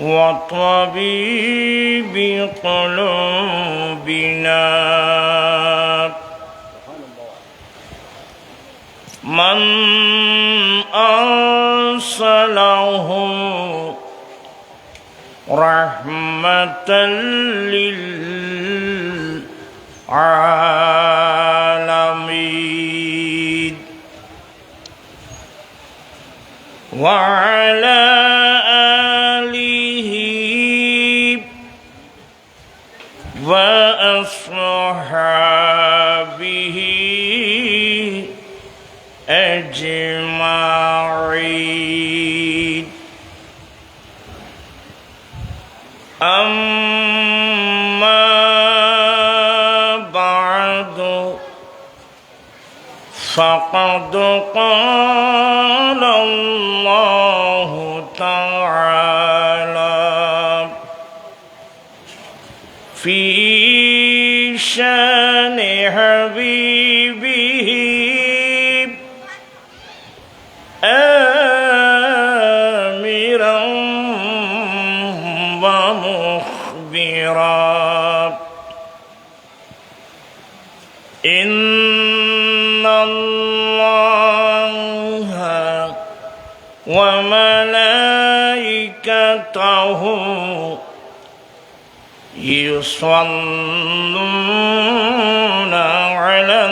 وطبيب قلوبنا من أرسله رحمة للعالمين وعلى آله وأصحابه أجمعين أما بعد فقد قال الله تعالى في شان حبيبه آمرا ومخبرا إن الله وملائكته يصلون على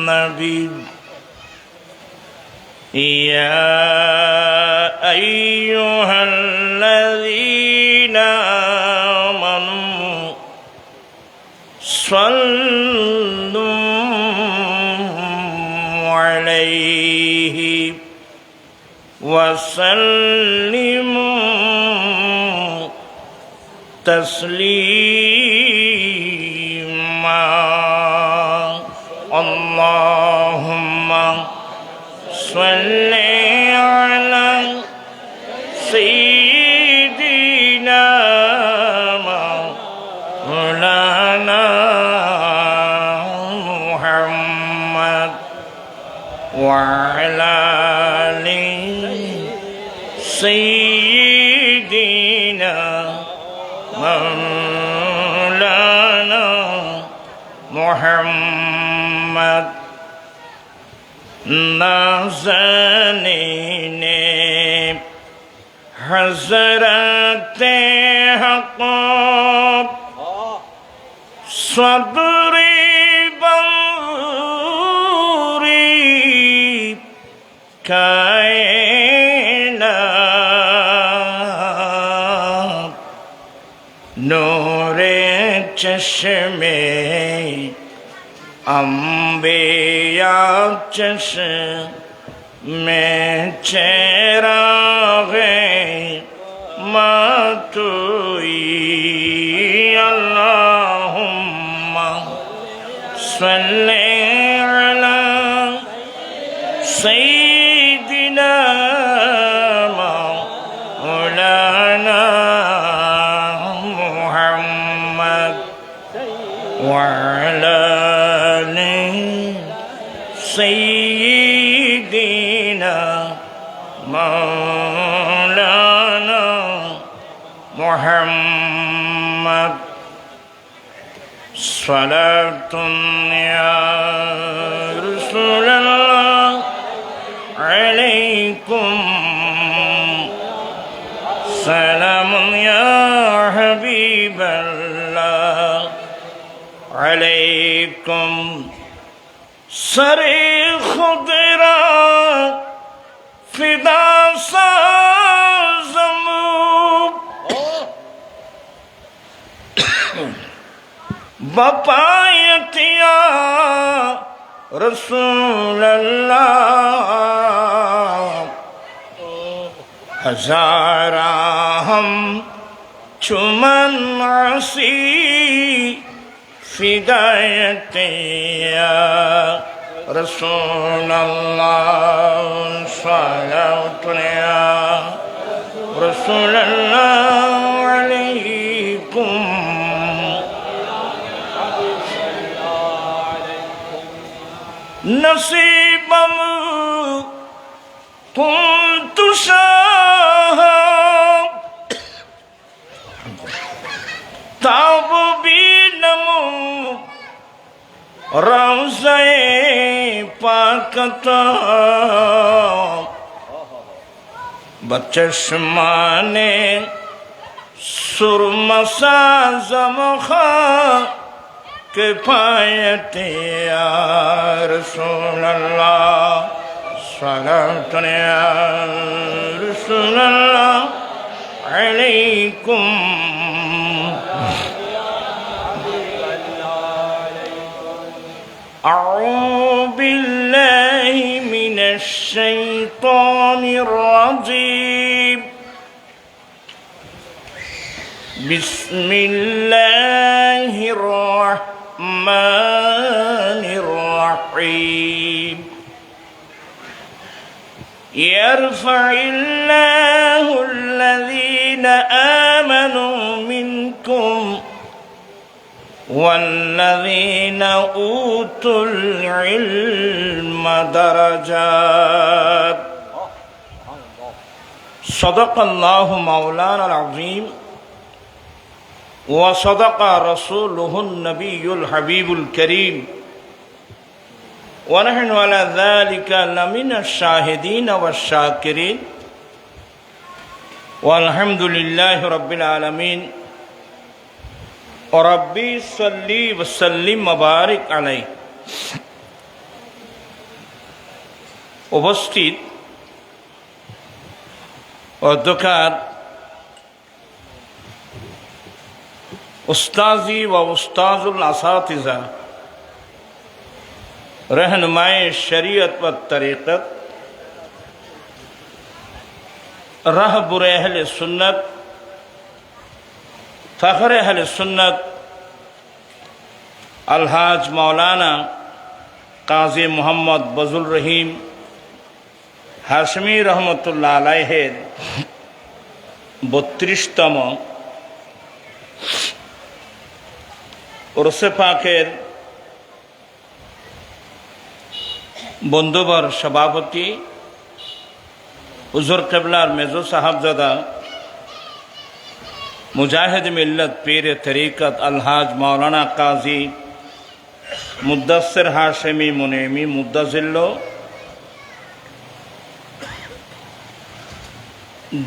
النبي يا أيها الذين آمنوا صلوا عليه وسلموا تسليما اللهم صل على سيدنا مولانا محمد وعلى آل سيدنا مولانا محمد نازنین حضرت حق صدر بوری کائنات نور چشمے انبیاء چشمے چراغ ماتوئی اللہم صلی علی سیدنا مولانا محمد وعلى آل سيدنا مولانا محمد صلاة يا رسول الله عليكم سلام يا حبيب الله عليكم سر خضرا فدا سازم بپایت یا رسول اللہ ہزارہ ہم چمن عصی فدایت یا رسول اللہ صلوات یا رسول اللہ علیکم نصیبم كنت شاها রওজায়ে পাকত বচশমানে সুরমসা জমখা কিফায়ত ইয়া রাসূলুল্লাহ সালাতুন ইয়া রাসূলুল্লাহ আলাইকুম أعوذ بالله من الشيطان الرجيم بسم الله الرحمن الرحيم يرفع الله الذين آمنوا منكم والذين أوتوا العلم درجات صدق الله مولانا العظيم وصدق رسوله النبي الحبيب الكريم ونحن على ذلك لمن الشاهدين والشاكرين والحمد لله رب العالمين ربي صلي وسلم وبارك عليه উপস্থিত অধ্যকার উস্তাজি व उस्ताजुल असातिज़ा रहनुमाए शरीयत व तरीक़त रहबर अहले सुन्नत फ़ख्र अहले सुन्नत अलहाज मौलाना काज़ी मोहम्मद बजुल रहीम हाशमी रहमतुल्लाह अलैहिर 32তম उर्से पाकेर बंधुबर सभापति हुजूर किबलार मेजो साहबजादा मुजाहिद मिल्लत पीर तरीक़त अलहाज मौलाना काजी मुद्दस्सिर हाशिमी मुनेमी मुद्दजिल्लो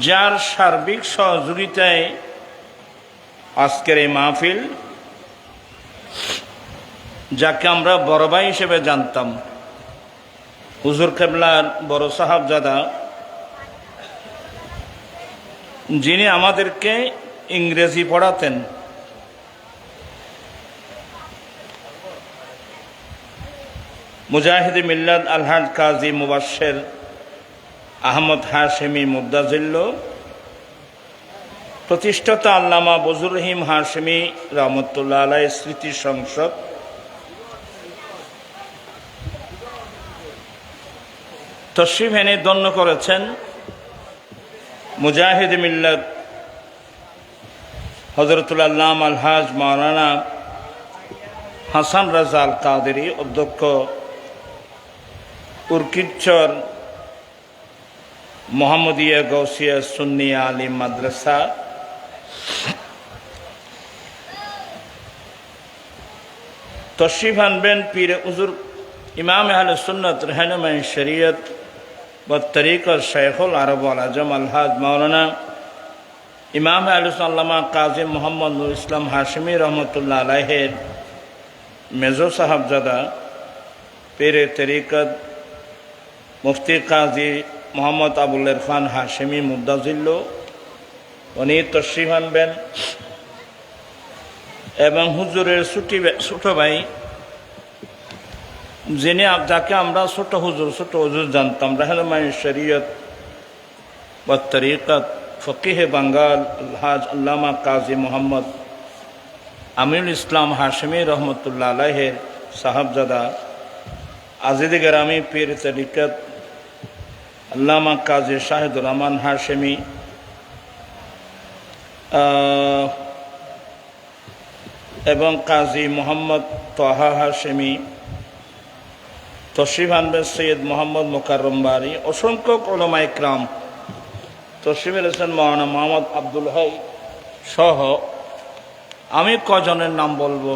जार सार्बिक सहयोगिताय आजकेर এই মাহফিল যাকে আমরা বড় ভাই হিসেবে জানতাম হুজুর কিবলার বড় সাহাবজাদা যিনি আমাদেরকে ইংরেজি পড়াতেন মুজাহিদ মিল্লাত আলহাজ কাজী মুবাশশির আহমদ হাশিমি মুদ্দাজিল্লো প্রতিষ্ঠাতা আল্লামা বজুর রহিম হাশিমি রহমতুল্লাহ আলাইহি স্মৃতি সংসদ তশরিফ এনে ধন্য করেছেন মুজাহিদ মিল্লাত হযরতুল আল্লামা আলহাজ মাওলানা হাসান রাজা আল কাদেরী অধ্যক্ষ উরকিচ্চর মোহাম্মদিয়া গৌসিয়া সুন্নিয়া আলিম মাদ্রাসা তশরিফ আনবেন পীর হুজুর ইমাম আহলে সুন্নাত रहनुमाए शरीयत व तरीक़त शेखुल अरब वल अजम अलहाज मौलाना इमाम अहले सुन्नत अल्लामा काजी मोहम्मद नूर इस्लाम हाशिमी रहमतुल्लाह अलैहिर मेजो साहबजादा पीर तरीक़त मुफ्ती काजी मोहम्मद अबुल इरफान हाशिमी मुद्दाजिल्लो उनी तशरीफ आनबेन एवं हुजूरेर छोटो भाई যিনি যাকে আমরা ছোট হুজুর জানতাম रहनुमाए शरीयत व तरीक़त फ़क़ीह बंगाल अलहाज अल्लामा काजी मोहम्मद आमिनुल इस्लाम हाशिमी रहमतुल्लाह अलैहिर साहबजादा आज़ीद गिरामी पीर तरीक़त अल्लामा काजी शाहिदुर रहमान हाशिमी एवं काजी मोहम्मद तोहा हाशिमी तशरीफ आनबेन सैयद मोहम्मद मुकर्रम बारी असंख्य उलमा इकराम तशरीफ এনেছেন मौलाना मोहम्मद আব্দুল হাই সহ আমি কজনের নাম বলবো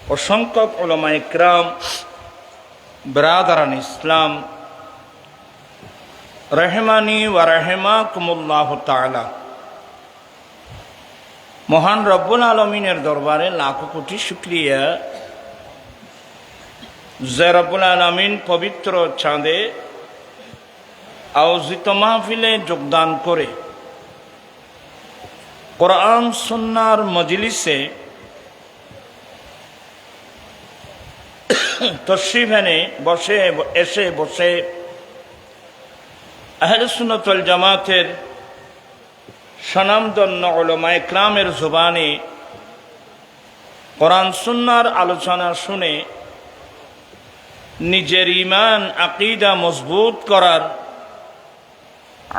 অসংখ্য উলামা ইকরাম, বিরাদারান ইসলাম, রহমানি ওয়া রাহিমাকুমুল্লাহ তাআলা, মহান রব্বুল আলমিনের দরবারে লাখো কোটি শুকরিয়া যে রব্বুল আলমিন পবিত্র চাঁদে আয়োজিত মাহফিলে যোগদান করে কোরআন সুন্নাহর মজলিসে তশরিফ এনে বসে আহলে সুন্নাত ওয়াল জামাতের স্বনামধন্য উলামা ইকরামের জবানে কোরআন সুন্নাহর আলোচনা শুনে নিজের ঈমান আকীদা মজবুত করার,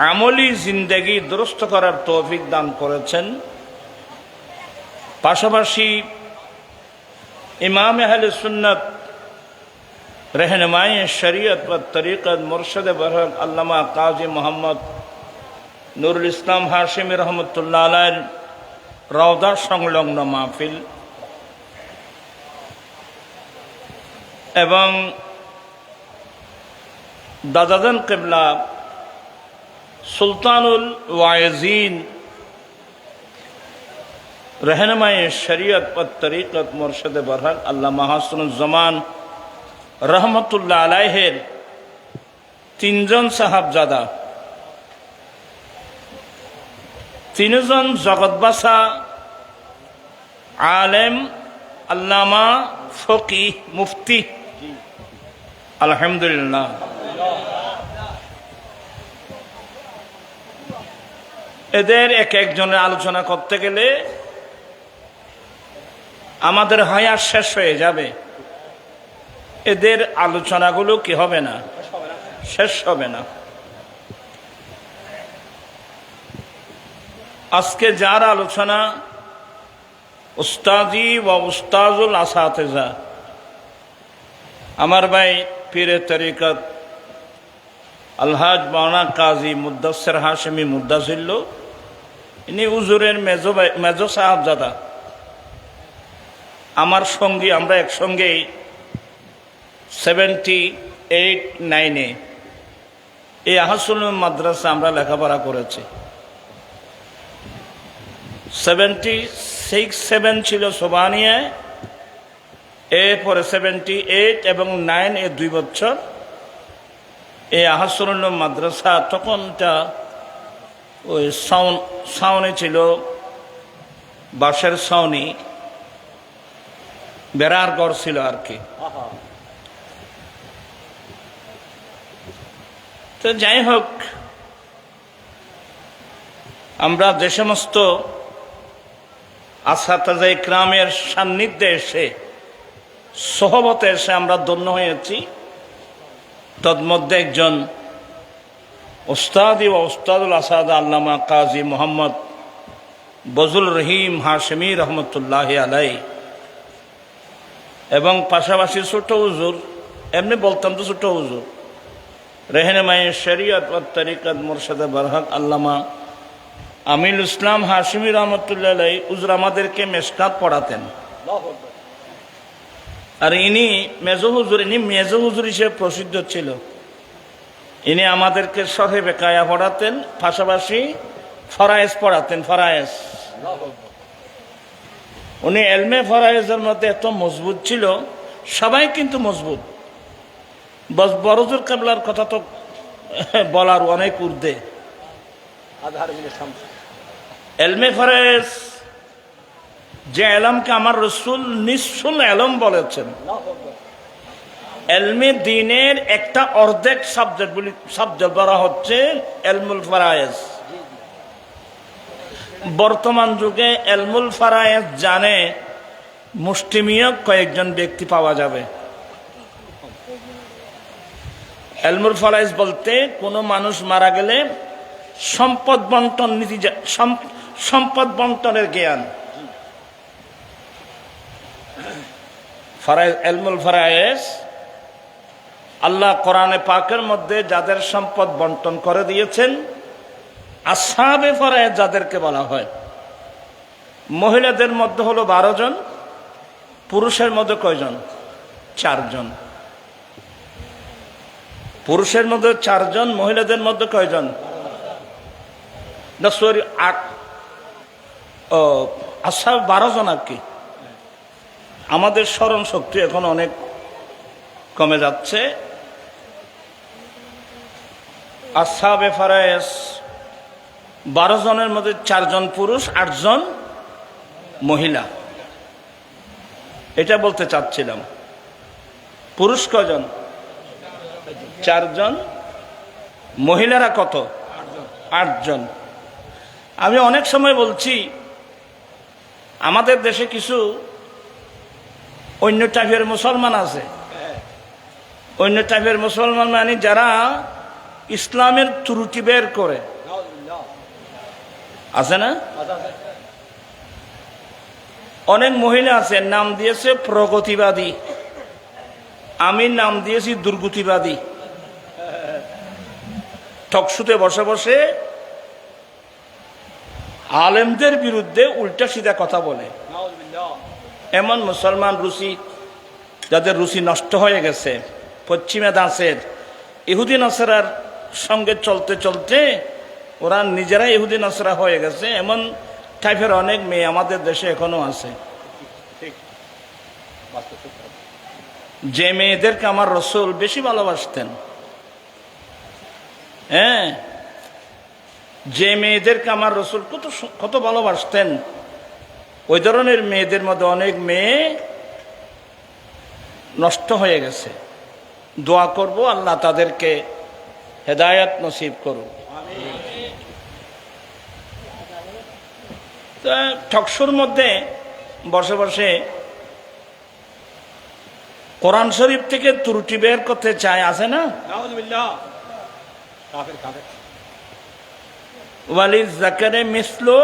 আমলি জিন্দেগি দুরুস্ত করার তৌফিক দান করেছেন। পাশাপাশি ইমাম আহলে সুন্নাত रहनुमाई शरीयत व तरीक़त मुर्शद बरहक अल्लामा काजी मोहम्मद নুরুল ইসলাম হাশিমি রহমতুল্লাহ আলাইহির রওদা সংলগ্ন মাহফিল এবং দাদাজান কিবলা সুলতানুল ওয়াইজিন रहनुमाई शरीयत व तरीक़त मुर्शद बरहक अल्लामा হাসানুজ্জামান রহমতুল্লাহ আলাইহির তিনজন সাহাবজাদা, তিনজন জগৎবাসা আলেম, আল্লামা, ফকিহ, মুফতি, আলহামদুলিল্লাহ। এদের এক একজনের আলোচনা করতে গেলে আমাদের হায়াত শেষ হয়ে যাবে। এদের আলোচনাগুলো কি হবে না, শেষ হবে না। আজকে যার আলোচনা উস্তাজি ওয়া উস্তাজুল আসাতেজা, আমার ভাই পীরে তরিকত আলহাজ মাওলানা কাজী মুদ্দাসির হাশেমি মুদ্দাসিল্ল, ইনি হুজুরের মেজো সাহাবজাদা, আমার সঙ্গী। আমরা একসঙ্গেই 78-9 এই আহসান মাদ্রাসা আমরা লেখাপড়া করেছি। 76-7 ছিল সোবানিয়ায়, এরপরে 78 এবং 9 এই 2 বছর এই আহসান মাদ্রাসা। তখনটা ওই ছাউনি ছিল, বাঁশের ছাউনি, বেড়ার ঘর ছিল আর কি। তো যাই হোক, আমরা যে সমস্ত আসাতাজা ইকরামের সান্নিধ্যে এসে, সহবতে এসে আমরা ধন্য হয়েছি, তন্মধ্যে একজন উস্তাদি ও উস্তাদুল আসাদ আল্লামা কাজী মোহাম্মদ বজলুর রহিম হাশেমি রহমতুল্লাহ আলাইহি, এবং পাশাপাশি ছোট হুজুর, এমনি বলতাম তো ছোট হুজুর, रहनुमाई शरीयत व तरीक़त मुर्शद बरहक अल्लामा আমিল ইসলাম হাশিমি রহমতুল্লাহ আলাইহি হুজুর আমাদেরকে মেশকাত পড়াতেন। আর ইনি মেজো হুজুর হিসেবে প্রসিদ্ধ ছিল। ইনি আমাদেরকে শরহে বেকায়া পড়াতেন, পাশাপাশি ফরায়েজ পড়াতেন। ফরায়েজ উনি এলমে ফরায়েজের মধ্যে এত মজবুত ছিল, সবাই কিন্তু মজবুত। বড়জোর কেবলার কথা তো বলার অনেক ঊর্ধ্বে। এলমে ফরায়েজ যে এলমকে আমার রসুল নিঃশুল এলম বলেছেন, এলমে দ্বীনের একটা অর্ধেক সাবজেক্ট বলা হচ্ছে এলমুল ফরায়েজ। বর্তমান যুগে এলমুল ফরায়েজ জানে মুষ্টিমেয় কয়েকজন ব্যক্তি পাওয়া যাবে। এলমুল ফরায়েজ বলতে কোনো মানুষ মারা গেলে সম্পদ বন্টন নীতি, সম্পদ বন্টনের জ্ঞান। এলমুল ফরায়েজ আল্লাহ কোরআনে পাকের মধ্যে যাদের সম্পদ বন্টন করে দিয়েছেন, আসহাবে ফরায়েজ যাদেরকে বলা হয়, মহিলাদের মধ্যে হলো 12 জন, পুরুষের মধ্যে কয়জন? 4 জন। পুরুষের মধ্যে 4 জন, মহিলাদের মধ্যে কয়জন? না সরি 8। ও আচ্ছা 12 জন আর কি। আমাদের স্মরণ শক্তি এখন অনেক কমে যাচ্ছে। আসহাবে ফারায়েজ 12 জনের মধ্যে 4 জন পুরুষ, 8 জন মহিলা, এটা বলতে চাচ্ছিলাম। পুরুষ কজন? 4 জন। মহিলারা কত? 8 জন। আমি অনেক সময় বলছি আমাদের দেশে কিছু অন্য টাইপের মুসলমান আছে। অন্য টাইপের মুসলমান মানে যারা ইসলামের ত্রুটি বের করে, আছে না? অনেক মহিলা আছে, নাম দিয়েছে প্রগতিবাদী, আমি নাম দিয়েছি দুর্গতিবাদী। টকশুতে বসে বসে আলেমদের বিরুদ্ধে উল্টা সিধা কথা বলে। এমন মুসলমান রুচি, যাদের রুচি নষ্ট হয়ে গেছে পশ্চিমা দাসের ইহুদি নাসরার সঙ্গে চলতে চলতে ওরা নিজেরা ইহুদি নাসরা হয়ে গেছে। এমন টাইপের অনেক মেয়ে আমাদের দেশে এখনো আছে। যে মেয়েদেরকে আমার রসুল বেশি ভালোবাসতেন, হ্যাঁ, যে মেয়েদেরকে আমার রসুল কত ভালোবাসতেন, ওই ধরনের মেয়েদের মধ্যে অনেক মেয়ে নষ্ট হয়ে গেছে। দোয়া করব আল্লাহ তাদেরকে হেদায়েত নসিব করুন। টকশুর মধ্যে বসে বসে কোরআন শরীফ থেকে ত্রুটি বের করতে চায়, আছে না? ওয়ালিজ যাকারে মিসলু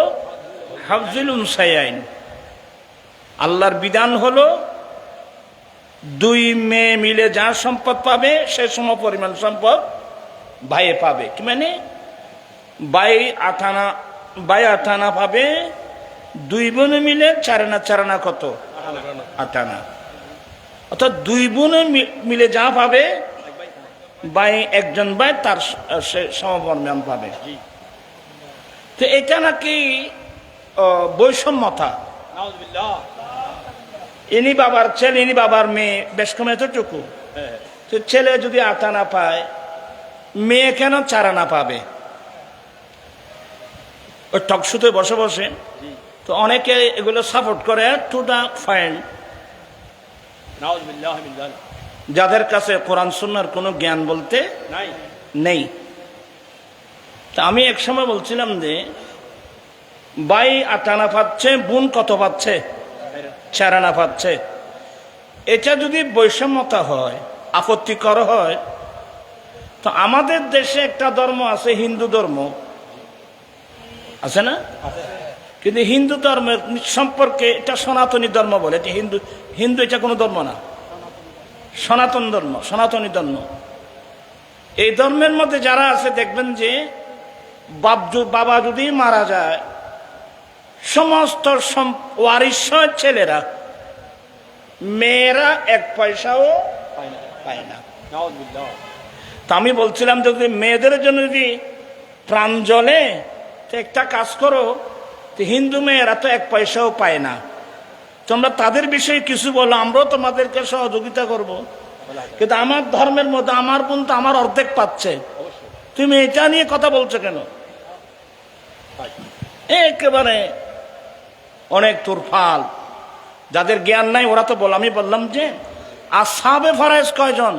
হাফজিল উনসায়াইন। আল্লাহর বিধান হলো 2 মেয়ে মিলে যা সম্পদ পাবে সে সম পরিমাণ সম্পদ ভাইয়ে পাবে। কি মানে? ভাই 8 আনা পাবে, 2 বোনে মিলে 4 আনা কত? 8 আনা। অর্থাৎ 2 বোনে মিলে যা পাবে ভাই, একজন ভাই তার সমপরিমাণ পাবে। তো এটা নাকি বৈষম্যতা। ইনি বাবার ছেলে, ইনি বাবার মেয়ে, বেশ কম এতটুকু। তো ছেলে যদি 8 আনা পায়, মেয়ে কেন 4 আনা পাবে? ওই টকশুতে বসে বসে তো অনেকে এগুলো সাপোর্ট করে টু দা ফাইন্ড, যাদের কাছে কোরআন সুন্নাহর কোনো জ্ঞান বলতে নেই। তা আমি এক সময় বলছিলাম যে ভাই 8 আনা পাচ্ছে, বোন কত পাচ্ছে? 4 আনা পাচ্ছে। এটা যদি বৈষম্যতা হয়, আপত্তিকর হয়, তো আমাদের দেশে একটা ধর্ম আছে, হিন্দু ধর্ম, আছে না? কিন্তু হিন্দু ধর্মের সম্পর্কে এটা সনাতনী ধর্ম বলে। এটা হিন্দু এটা কোনো ধর্ম না, সনাতন ধর্ম, সনাতনী ধর্ম। এই ধর্মের মধ্যে যারা আছে দেখবেন যে বাবা যদি মারা যায়, সমস্ত ওয়ারিশ ছেলেরা, মেয়েরা 1 পয়সাও পায় না। তা আমি বলছিলাম যদি মেয়েদের জন্য যদি প্রাণ জ্বলে, তো একটা কাজ করো, তো হিন্দু মেয়েরা তো 1 পয়সাও পায় না, তোমরা তাদের বিষয়ে কিছু বলো, আমরাও তোমাদেরকে সহযোগিতা করব। কিন্তু আমার ধর্মের মধ্যে আমার বোন তো আমার অর্ধেক পাচ্ছে, তুমি এটা নিয়ে কথা বলছো কেন? একেবারে অনেক তুরফাল। যাদের জ্ঞান নাই ওরা তো আমি বললাম যে আসহাবে ফারায়েজ কয়জন?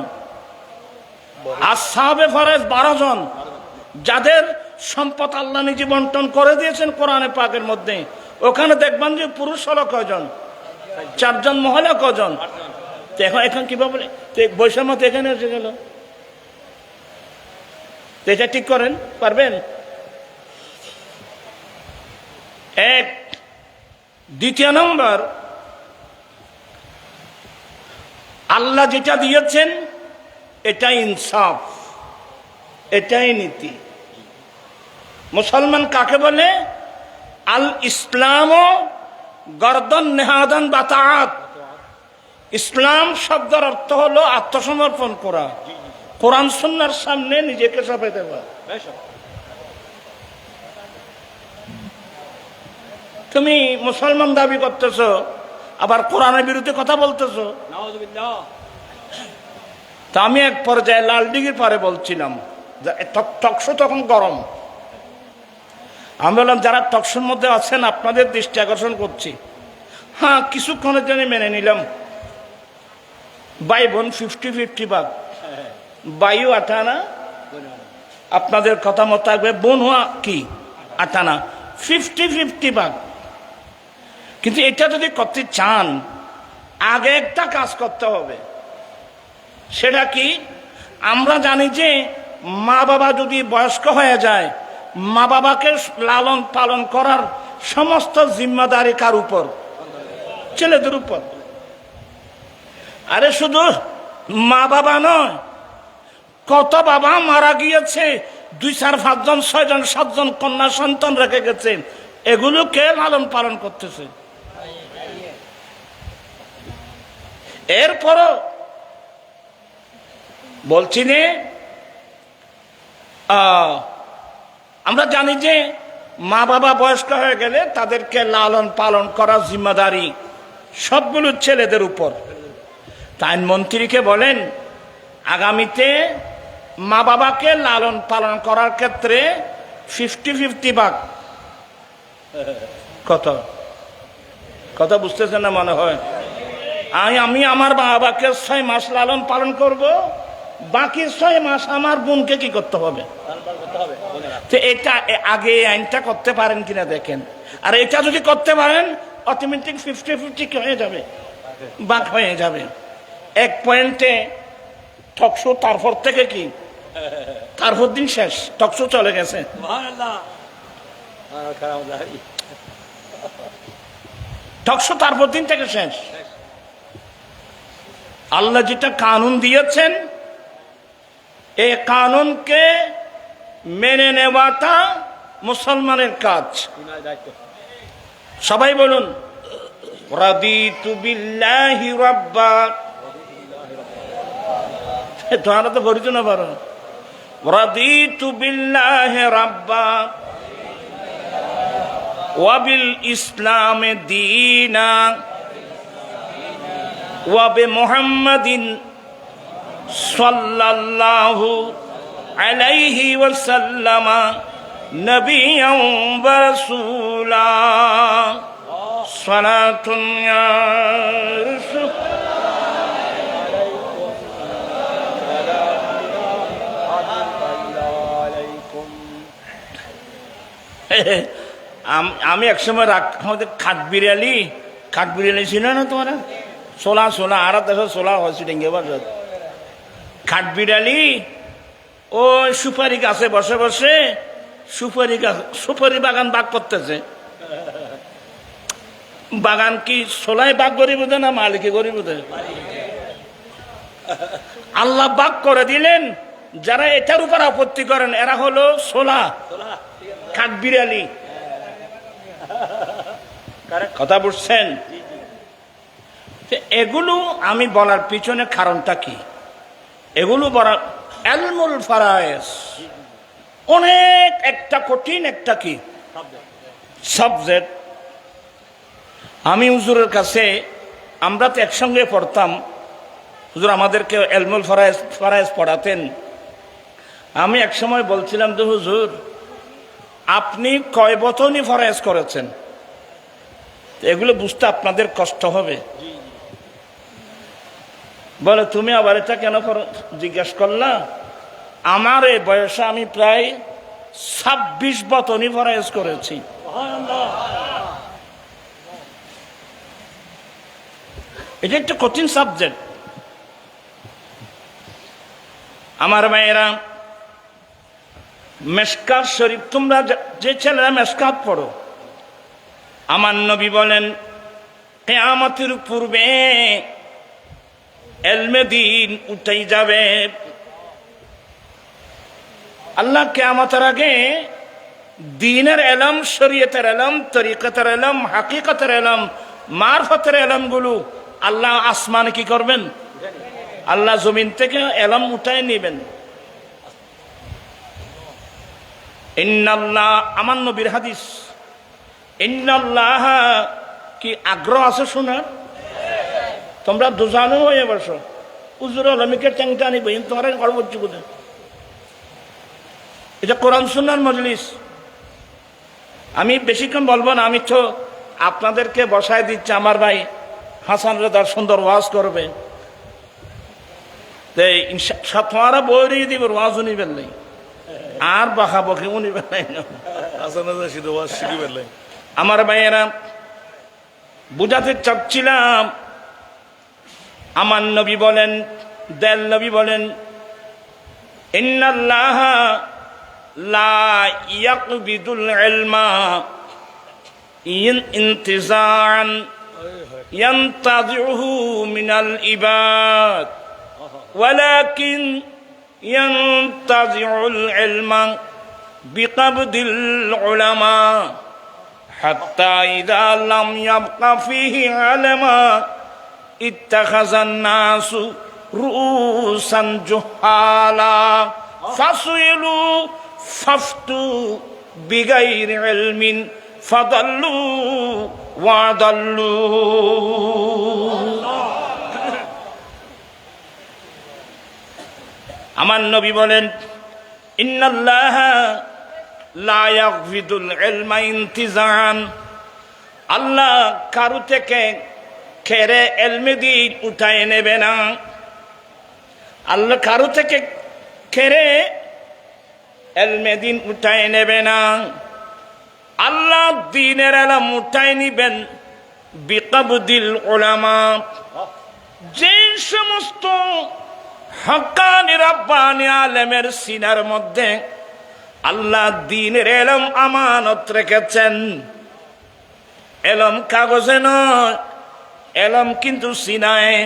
আসহাবে ফারায়েজ 12 জন, যাদের সম্পদ আল্লাহ নিজে বন্টন করে দিয়েছেন কোরআনে পাকের মধ্যে। ওখানে দেখবেন যে পুরুষ হলো কয়জন? 4 জন, মহিলা কজন? তো এখন কিভাবে বৈষম্য তো এখানে এসে গেল? এটা ঠিক করেন, পারবেন? এক। দ্বিতীয় নম্বর, আল্লাহ যেটা দিয়েছেন এটাই ইনসাফ, এটাই নীতি। মুসলমান কাকে বলে? আল ইসলাম গর্দন নেহাদান বাতাআত। ইসলাম শব্দের অর্থ হলো আত্মসমর্পণ করা, কোরআন সুন্নাহর সামনে নিজেকে সঁপে দেওয়া। তুমি মুসলমান দাবি করতেছো, আবার কোরআনের বিরুদ্ধে কথা বলতেছো। তা আমি এক পর্যায়ে লালদিঘির পারে বলছিলাম, টকশো তখন গরম, আমি বললাম যারা টকশোর মধ্যে আছেন আপনাদের দৃষ্টি আকর্ষণ করছি। হ্যাঁ, কিছুক্ষণের জন্য মেনে নিলাম। ভাই বোন 50-50 ভাগ, বাইও 8 আনা, আপনাদের কথা মতো থাকবে বোন হওয়া কি 8 আনা, 50-50 ভাগ। কিন্তু এটা যদি করতে চান আগে একটা কাজ করতে হবে। সেটা কি? আমরা জানি যে মা বাবা যদি বয়স্ক হয়ে যায়, মা বাবাকে লালন পালন করার সমস্ত জিম্মাদারি কার উপর? ছেলেদের উপর। আরে শুধু মা বাবা নয়, কত বাবা মারা গিয়েছে, 2-4-5 জন 6 জন 7 জন কন্যা সন্তান রেখে গেছে, এগুলো কে লালন পালন করতেছে? এরপরও বলছি নে, আমরা জানি যে মা বাবা বয়স্ক হয়ে গেলে তাদেরকে লালন পালন করার জিম্মাদারি সবগুলো ছেলেদের উপর। তাই মন্ত্রীকে বলেন আগামীতে মা বাবাকে লালন পালন করার ক্ষেত্রে 50-50 ভাগ। কথা বুঝতেছেন না মনে হয়? আমি আমার মা বাবাকে 6 মাস লালন পালন করব, বাকি 6 মাস আমার বোনকে কি করতে হবে? তো এটা আগে আইনটা করতে পারেন কিনা দেখেন। আর এটা যদি করতে পারেন অটোমেটিক 50-50 হয়ে যাবে, ভাগ হয়ে যাবে। এক পয়েন্টে টকশো, তারপর থেকে কি তারপর দিন শেষ, টকশো চলে গেছে। টকশো তারপর দিন থেকে শেষ। আল্লাহ যেটা কানুন দিয়েছেন, এই কানুনকে মেনে নেওয়াটা মুসলমানের কাজ। সবাই বলুন রাদিতু বিল্লাহি রাব্বা। তোমরা তো বলিত না পারো, রাদিতু বিল্লাহি রাব্বা ওয়া বিল ইসলামে দীনা ওয়া বিমুহাম্মাদিন সাল্লাল্লাহু আলাইহি ওয়াসাল্লাম নবিয়্যান ওয়া রাসূলা। সালাতুন ইয়া রাসূল। আমি একসময় আমাদের খাট বিরিয়ালি ছিল না তোমার, সোলা আর দেশ সোলা হয়েছে ডেঙ্গে বাজার। খাট বিড়ালি ও সুপারি গাছে বসে বসে সুপারি বাগান বাগ করতেছে। বাগান কি সোলাই বাগ গরিব না মালিকে গরিব? আল্লাহ বাগ করে দিলেন। যারা এটার উপর আপত্তি করেন এরা হলো সোলা, খাট বিড়ালি। কথা বুঝছেন? এগুলো আমি বলার পিছনে কারণটা কি? এগুলো বলার ইলমুল ফারায়েজ অনেক একটা কঠিন একটা কি সাবজেক্ট। আমি হুজুরের কাছে, আমরা তো একসঙ্গে পড়তাম, হুজুর আমাদেরকে ইলমুল ফারায়েজ পড়াতেন। আমি একসময় বলছিলাম যে হুজুর আপনি কয় বতনই ফরায়েজ করেছেন, এগুলো বুঝতে আপনাদের কষ্ট হবে। বলে তুমি আবার এটা কেন জিজ্ঞাসা করলা? আমার এই বয়সে আমি প্রায় 26 বতনই ফরায়েজ করেছি। এটা একটা কঠিন সাবজেক্ট। আমার মায়েরা, মেশকাত শরীফ, তোমরা যে ছেলেরা মেশকাত পড়ো, আমার নবী বলেন কিয়ামতের পূর্বে ইলমে দ্বীন উঠেই যাবে। আল্লাহ কিয়ামতের আগে দ্বীনের ইলম, শরীয়তের ইলম, তরিকতের ইলম, হাকিকতের ইলম, মারফতের ইলমগুলো আল্লাহ আসমানে কি করবেন? আল্লাহ জমিন থেকে এলম উঠায় নেবেন। ইন্নাল্লাহ, আমার নবীর হাদিস, ইন্নাল্লাহ, কি আগ্রহ আছে শোনার? তোমরা দুজানো হয়ে বসো, উজুর আলমীকে চ্যাংটা আনিব, তোমার গর্ব হচ্ছে কোথায়? এটা কোরআন সুন্নাহর মজলিস। আমি বেশিক্ষণ বলবো না, আমি তো আপনাদেরকে বসায় দিচ্ছি। আমার ভাই হাসান রেজার সুন্দর ওয়াজ করবে, তোমারা বই দিব, ওয়াজও নিবেন নাই আর বাহা বকে উনিবেন নাই না। আমার ভাইয়েরা, বুঝাতে চাচ্ছিলাম, আমার নবী বলেন, দেল নবী বলেন, ইন্নাল্লাহ লা ইয়াকবিদুল ইলমা ইনতিজাআন ইয়ানতাজিউহু মিনাল ইবাদ ওয়ালাকিন ইয়ানতাজিউল ইলমা বিকবদিল উলামা হাত্তা ইযা লাম ইয়াবকা ফীহি আলামা ইত্তাখাযান নাসু রুসান জুহালা ফাসইলু ফাফতু বিগাইরি ইলমিন ফাদাল্লু ওয়াদাল্লু। আমার নবী বলেন, ইন্নাল্লাহা লা ইয়াগফিদুল ইলমা ইনতিজাআন, আল্লাহ কারো থেকে খেরে এলমে দিন উঠায় নেবে না। আল্লাহ কারো থেকে খেরে এলমে দিন উঠায় নেবে না। আল্লাহ দ্বীনের ইলম উঠায় নিবেন বিকবদিল উলামা, যে সমস্ত হক্কানি রাব্বানি আলেমের সিনার মধ্যে আল্লাহ দ্বীনের ইলম আমানত রেখেছেন। ইলম কাগজে নয়, ইলম কিন্তু সিনায়।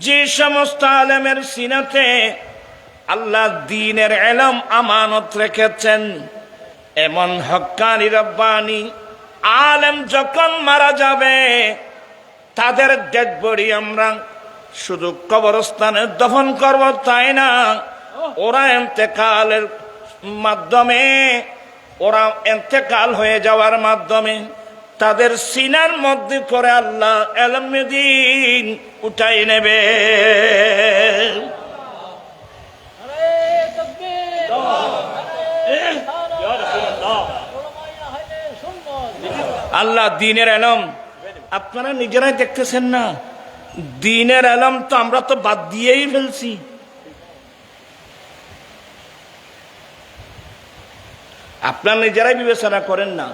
যে সমস্ত আলেমের সিনাতে আল্লাহ দ্বীনের ইলম আমানত রেখেছেন, এমন হক্কানি রব্বানি আলেম যখন মারা যাবে, তাদের ডেড বডি আমরা শুধু কবরস্থানে দফন করব তাই না, ওরা ইন্তেকালের মাধ্যমে, ওরা ইন্তেকাল হয়ে যাওয়ার মাধ্যমে তাদের সিনার মধ্যে করে আল্লাহ ইলমে দ্বীন উঠাই নেবে। আল্লাহ দ্বীনের ইলম আপনারা নিজেরাই দেখতেছেন না, দ্বীনের ইলম তো আমরা তো বাদ দিয়েই ফেলছি। আপনারা নিজেরাই বিবেচনা করেন না।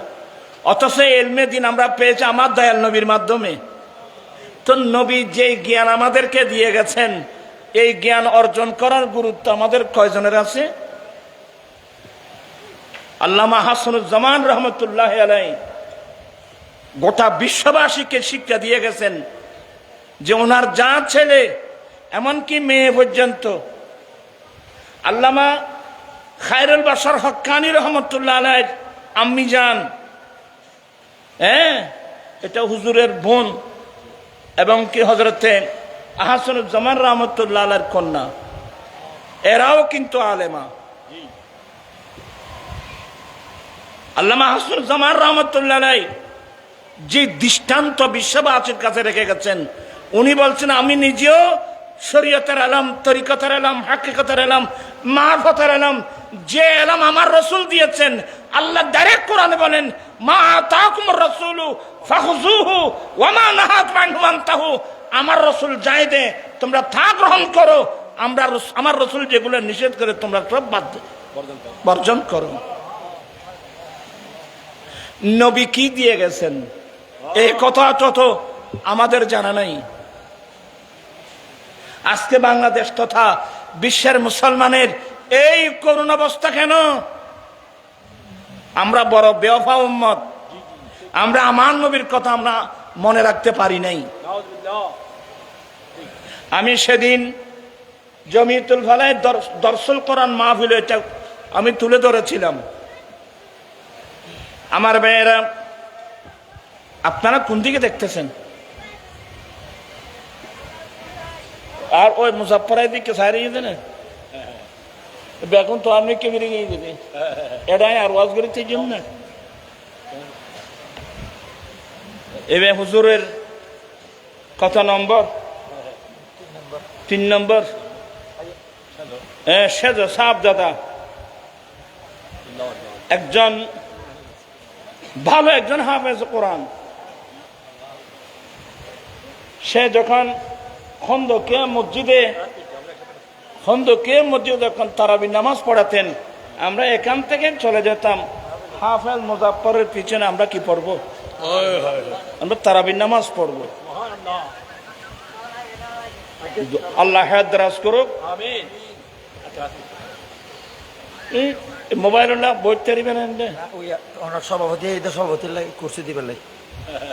অথচ ইলমে দ্বীন আমরা পেয়েছি আমার দয়াল নবীর মাধ্যমে। তো নবী যে জ্ঞান আমাদেরকে দিয়ে গেছেন, এই জ্ঞান অর্জন করার গুরুত্ব আমাদের কয়জনের আছে? আল্লামা হাসানুজ্জামান রহমতুল্লাহ আলাইহি গোটা বিশ্ববাসীকে শিক্ষা দিয়ে গেছেন যে ওনার যা ছেলে এমনকি মেয়ে পর্যন্ত, আল্লামা খায়রুল বাশার হক্কানি রহমতুল্লাহ আলাইহি আম্মি জান, এটা হুজুরের বোন এবং কি হযরতে আহসানুজ্জামান রহমতুল্লাহ আলাইহির কন্যা, এরাও কিন্তু আলেমা। আল্লামা হাসানুজ্জামান রহমতুল্লাহ আলাইহি যে দৃষ্টান্ত বিশ্ববাসীর কাছে রেখে গেছেন, উনি বলছেন আমি নিজেও শরীয়তের ইলম, তরিকতের ইলম, হাকিকতের ইলম, মারফতের ইলম, যে ইলম আমার রাসূল দিয়েছেন, আল্লাহ ডাইরেক্ট কোরআনে বলেন, মা আতাকুমুর রাসূলু ফাখুযুহু ওয়া মা নাহাকুম আনহু ফান্তাহু, আমার রাসূল যাই দে তোমরা তা গ্রহণ করো, আমার রাসূল যেগুলো নিষেধ করে তোমরা সব বর্জন করো। নবী কি দিয়ে গেছেন এই কথা তো আমাদের জানা নাই। আজকে বাংলাদেশ তথা বিশ্বের মুসলমানের এই করুণ অবস্থা কেন? আমরা বড় বেওফা উম্মত, আমরা আমার নবীর কথা আমরা মনে রাখতে পারি নাই। আমি সেদিন জমিয়তুল ফালাহের দরসুল কোরআন মাহফিল, এটা আমি তুলে ধরেছিলাম। আমার ভাইয়েরা, আপনারা কোন দিকে দেখতেছেন? আর ওই মুজাফফরাই দিকে সারিয়ে দেন বেগুন তো আমি কে বেরিয়ে গিয়ে দেবে এটাই আর ওয়াজ করেছে জন্য এবার হুজুরের কত নম্বর 3 নম্বর সেজ সাপ দাদা একজন ভালো একজন হাফেজ কোরআন সে যখন খন্দকে মসজিদে যখন তারাবি নামাজ পড়াতেন আমরা এখান থেকে চলে যেতাম হাফেজ মুজাফফরের পিছনে আমরা কি পড়বো আমরা তারাবি নামাজ পড়বো আল্লাহ হায়াত দারাজ করুক মোবাইল বইতে দিবেন সভাপতি সভাপতির কুর্সি দিবেন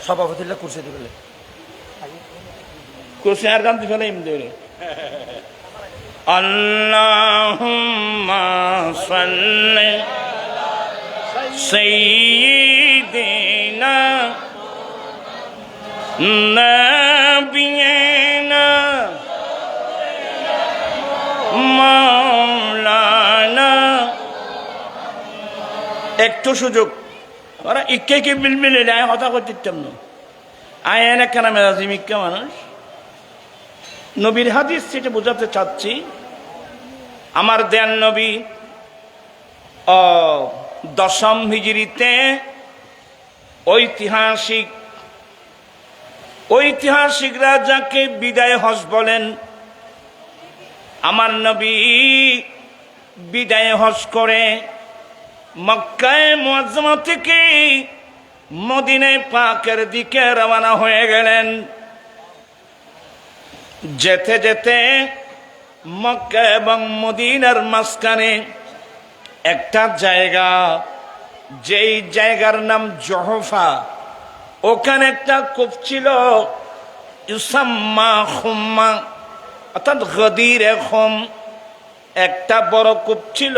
সভাপতির কুর্সি দিবেন কুর্সি আর গান দিবেন এমনি আল্লাহুম্মা সাল্লি সাইয়্যিদিনা নাবিয়িনা মাওলানা একটু সুযোগ ওরা ইকে কি বিলবিল আয় হতা করতেম না আয় এনে কেন মেজাজি মিক্কা মানুষ নবীর হাদিস সেটা বোঝাতে চাচ্ছি আমার দেয়াল নবী 10ম হিজরিতে ঐতিহাসিকরা যাকে বিদায় হজ বলেন আমার নবী বিদায় হজ করে মক্কায় মুআজ্জামা থেকে মদিনায় পাকের দিকে রওনা হয়ে গেলেন যেতে যেতে মক্কা এবং মদিনার মাঝখানে একটা জায়গা যেই জায়গার নাম জহফা ওখানে একটা কূপ ছিল ইউসাম্মা খুম্মা অর্থাৎ গদিরে খুম একটা বড় কূপ ছিল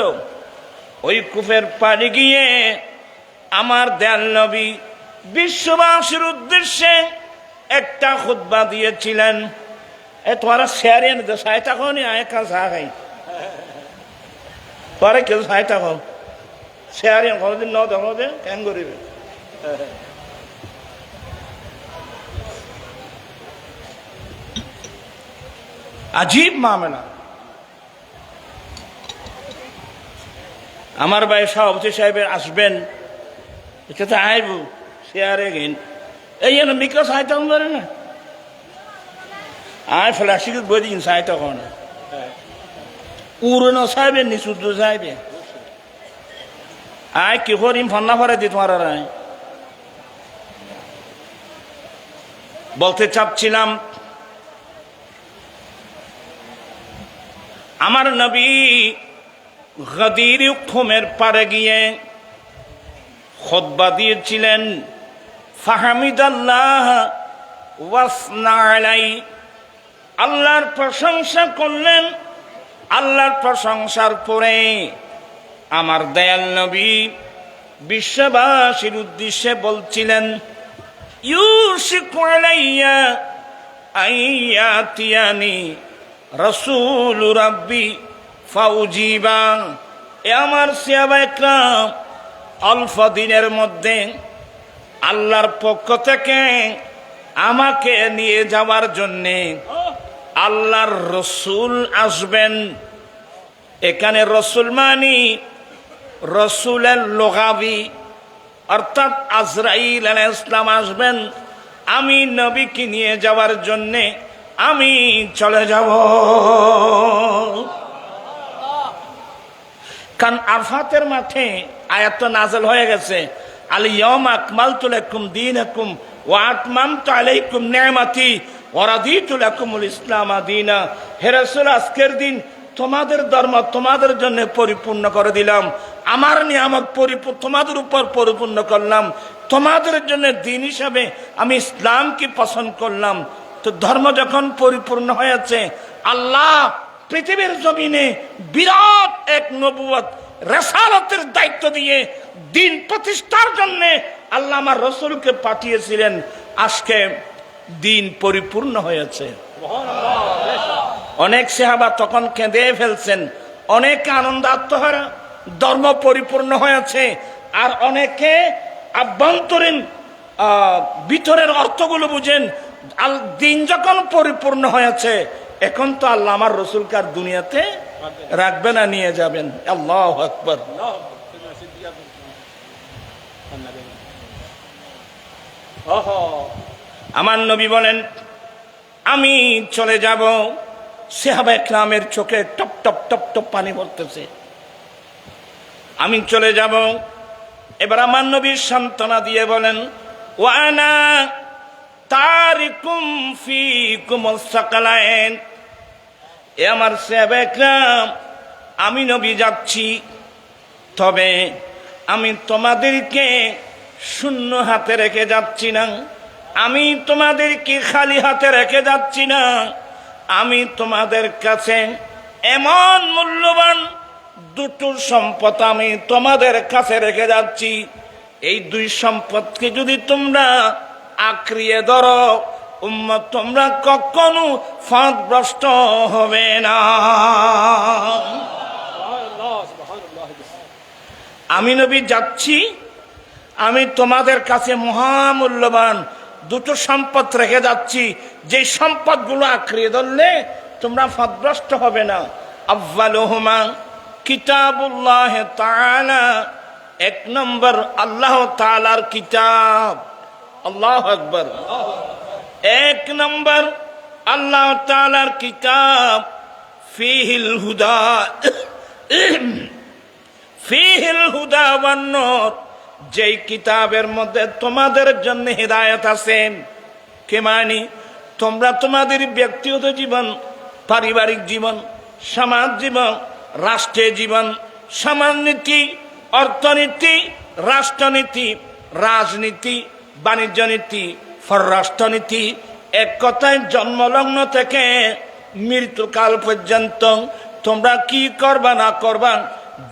ওই কূপের পাড়ে গিয়ে আমার দয়াল নবী বিশ্ববাসীর উদ্দেশ্যে একটা খুতবা দিয়েছিলেন তোরা শেয়ারিয়ান সাইটা কনি আয় কাজ খাই তোরা কেউ সাইটা কম শেয়ারিয়ান কোনোদিন ন দেখো দে কেন করিবে আজীব মামলা আমার ভাই সভাপতি সাহেবের আসবেন এটা আইব শেয়ারে গেন এই জন্য মিকা সাইটা করে না আয় ফ্লাশিক বই দিন সাইটা কোন উড়নো সাহেবে নিশুদ্ধ সাহেবে আয় কি করিম ফন্না ফরে দি তোমার রায় বলতে চাচ্ছিলাম আমার নবী গদির খুমের পারে গিয়ে খুতবা দিয়েছিলেন ফাহামিদাল্লাহ ওয়াসনা আলাই আল্লাহর প্রশংসা করলেন আল্লাহর প্রশংসার পরে আমার দয়াল নবী বিশ্ববাসীর উদ্দেশ্যে বলছিলেন ইউশিকু আলাইয়া আইয়াতিয়ানি রাসূল রাব্বি ফাউজিবা এ আমার সাহাবা ইকরাম অল্প দিনের মধ্যে আল্লাহর পক্ষ থেকে আমাকে নিয়ে যাওয়ার জন্যে আল্লাহর রসুল আসবেন এখানে রসুল মানি রসুলের লোগাবি অর্থাৎ আজরাইল আলাইহিস সালাম আসবেন আমি নবীকে নিয়ে যাওয়ার জন্যে আমি চলে যাব কারণ আরফাতের মাঠে আয়াত নাযিল হয়ে গেছে আল ইয়াউমা আকমালতু লাকুম দীনাকুম ওয়া আতমামতু আলাইকুম নি'মাতি ওয়া রাদিতু লাকুমুল ইসলাম দীনা হে রাসূল আজকের দিন তোমাদের ধর্ম তোমাদের জন্য পরিপূর্ণ করে দিলাম আমার নিয়ামত তোমাদের উপর পরিপূর্ণ করলাম তোমাদের জন্য দিন হিসাবে আমি ইসলামকে পছন্দ করলাম তো ধর্ম যখন পরিপূর্ণ হয়েছে আল্লাহ পৃথিবীর জমিনে বিরাট এক নবুয়ত রিসালাতের দায়িত্ব দিয়ে দিন প্রতিষ্ঠার জন্য আল্লাহ আমার রাসূলকে পাঠিয়েছিলেন আজকে দিন পরিপূর্ণ হয়েছে সুবহানাল্লাহ অনেক সাহাবা তখন কেঁদে ফেলছেন, অনেকে আনন্দ আত্মহারা, ধর্ম পরিপূর্ণ হয়েছে, আর অনেকে আভ্যন্তরীণ ভিতরের অর্থগুলো বুঝেন। দিন যখন পরিপূর্ণ হয়েছে, এখন তো আল্লাহ আমার রসুলকে আর দুনিয়াতে রাখবে না, নিয়ে যাবেন। আল্লাহু আকবার। আমার নবী বলেন, আমি চলে যাব। সাহাবা একরামের চোখে টপ টপ টপ টপ পানি পড়তেছে। আমি চলে যাব। এবার আমার নবী সান্ত্বনা দিয়ে বলেন, ওয়ানা তারিকুম ফিকুমুস সাকালাইন। এ আমার সাহাবা একরাম, আমি নবী যাচ্ছি, তবে আমি তোমাদেরকে শূন্য হাতে রেখে যাচ্ছি না, আমি তোমাদেরকে খালি হাতে রেখে যাচ্ছি না। আমি তোমাদের কাছে এমন মূল্যবান দুটো সম্পদ আমি তোমাদের কাছে রেখে যাচ্ছি। এই দুই সম্পদকে যদি তোমরা আঁকড়িয়ে ধরো, উম্মত তোমরা কখনো ফাঁদগ্রস্ত হবে না। আমি নবী যাচ্ছি, আমি তোমাদের কাছে মহামূল্যবান দুটো সম্পদ রেখে যাচ্ছি, যে সম্পদগুলো আঁকড়িয়ে ধরলে তোমরা ফাঁদগ্রস্ত হবে না। আউয়ালুহুমা কিতাবুল্লাহ তাআলা, এক নম্বর আল্লাহ তাআলার কিতাব। আল্লাহু আকবার। এক নম্বর আল্লাহ তাআলার কিতাব, ফিহিল হুদা, ফিহিল হুদা ওয়ান নূর, যেই কিতাবের মধ্যে তোমাদের জন্য হিদায়াত আছে। কে মানি? তোমরা তোমাদের ব্যক্তিগত জীবন, পারিবারিক জীবন, সমাজ জীবন, রাষ্ট্রের জীবন, সমাজনীতি, অর্থনীতি, রাষ্ট্রনীতি, রাজনীতি, বাণিজ্য নীতি, পররাষ্ট্রনীতি, এক কথায় জন্মলগ্ন থেকে মৃত্যুকাল পর্যন্ত তোমরা কি করবা না করবা,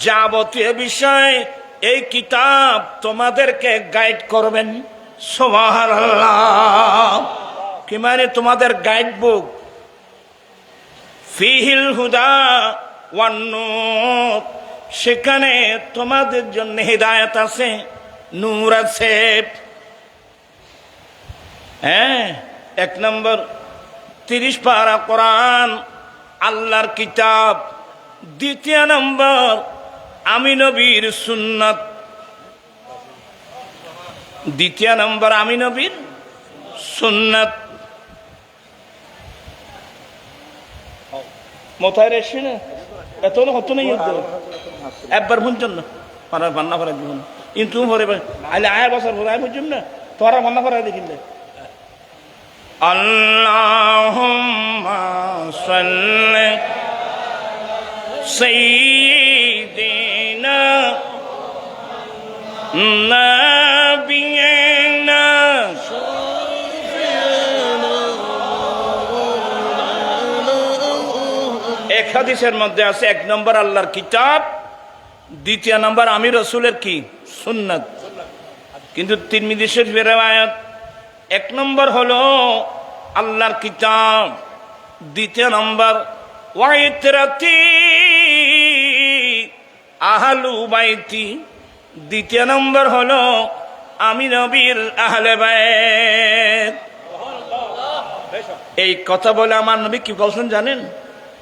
যাবতীয় বিষয় এই কিতাব তোমাদেরকে গাইড করবেন। সুবহানাল্লাহ। কি মানে? তোমাদের গাইড বুক। ফিহিল হুদা ওয়ান নূর, সেখানে তোমাদের জন্য হিদায়াত আছে, নূর আছে। হ্যাঁ, এক নম্বর 30 পারা কোরআন, আল্লাহর কিতাব। দ্বিতীয় নম্বর আমি নবীর সুন্নাত। দ্বিতীয় নম্বর আমি নবীর সুন্নাত। মোতায় রেসি না এত হতো না, একবার বুঝছেন না, বান্না করে দিব না, কিন্তু ভরে আইলে আয় বছর ভরে আয় বুঝছেন না, তোরা বান্না করে দেখিন। আল্লাহুম্মা সাল্লি সাইয়্যিদিনা নাবিয়িনা। এক হাদিসের মধ্যে আছে, এক নম্বর আল্লাহর কিতাব, দ্বিতীয় নম্বর আমি রসুলের কি সুন্নাত। কিন্তু তিরমিজি শরীফের riwayat, এক নম্বর হলো আল্লাহর কিতাব, দ্বিতীয় নম্বর ওয়াইতরাতি আহলু বাইতি, দ্বিতীয় নম্বর হলো আমি নবীর আহলে বাইত। এই কথা বলে আমার নবী কি বলছেন জানেন?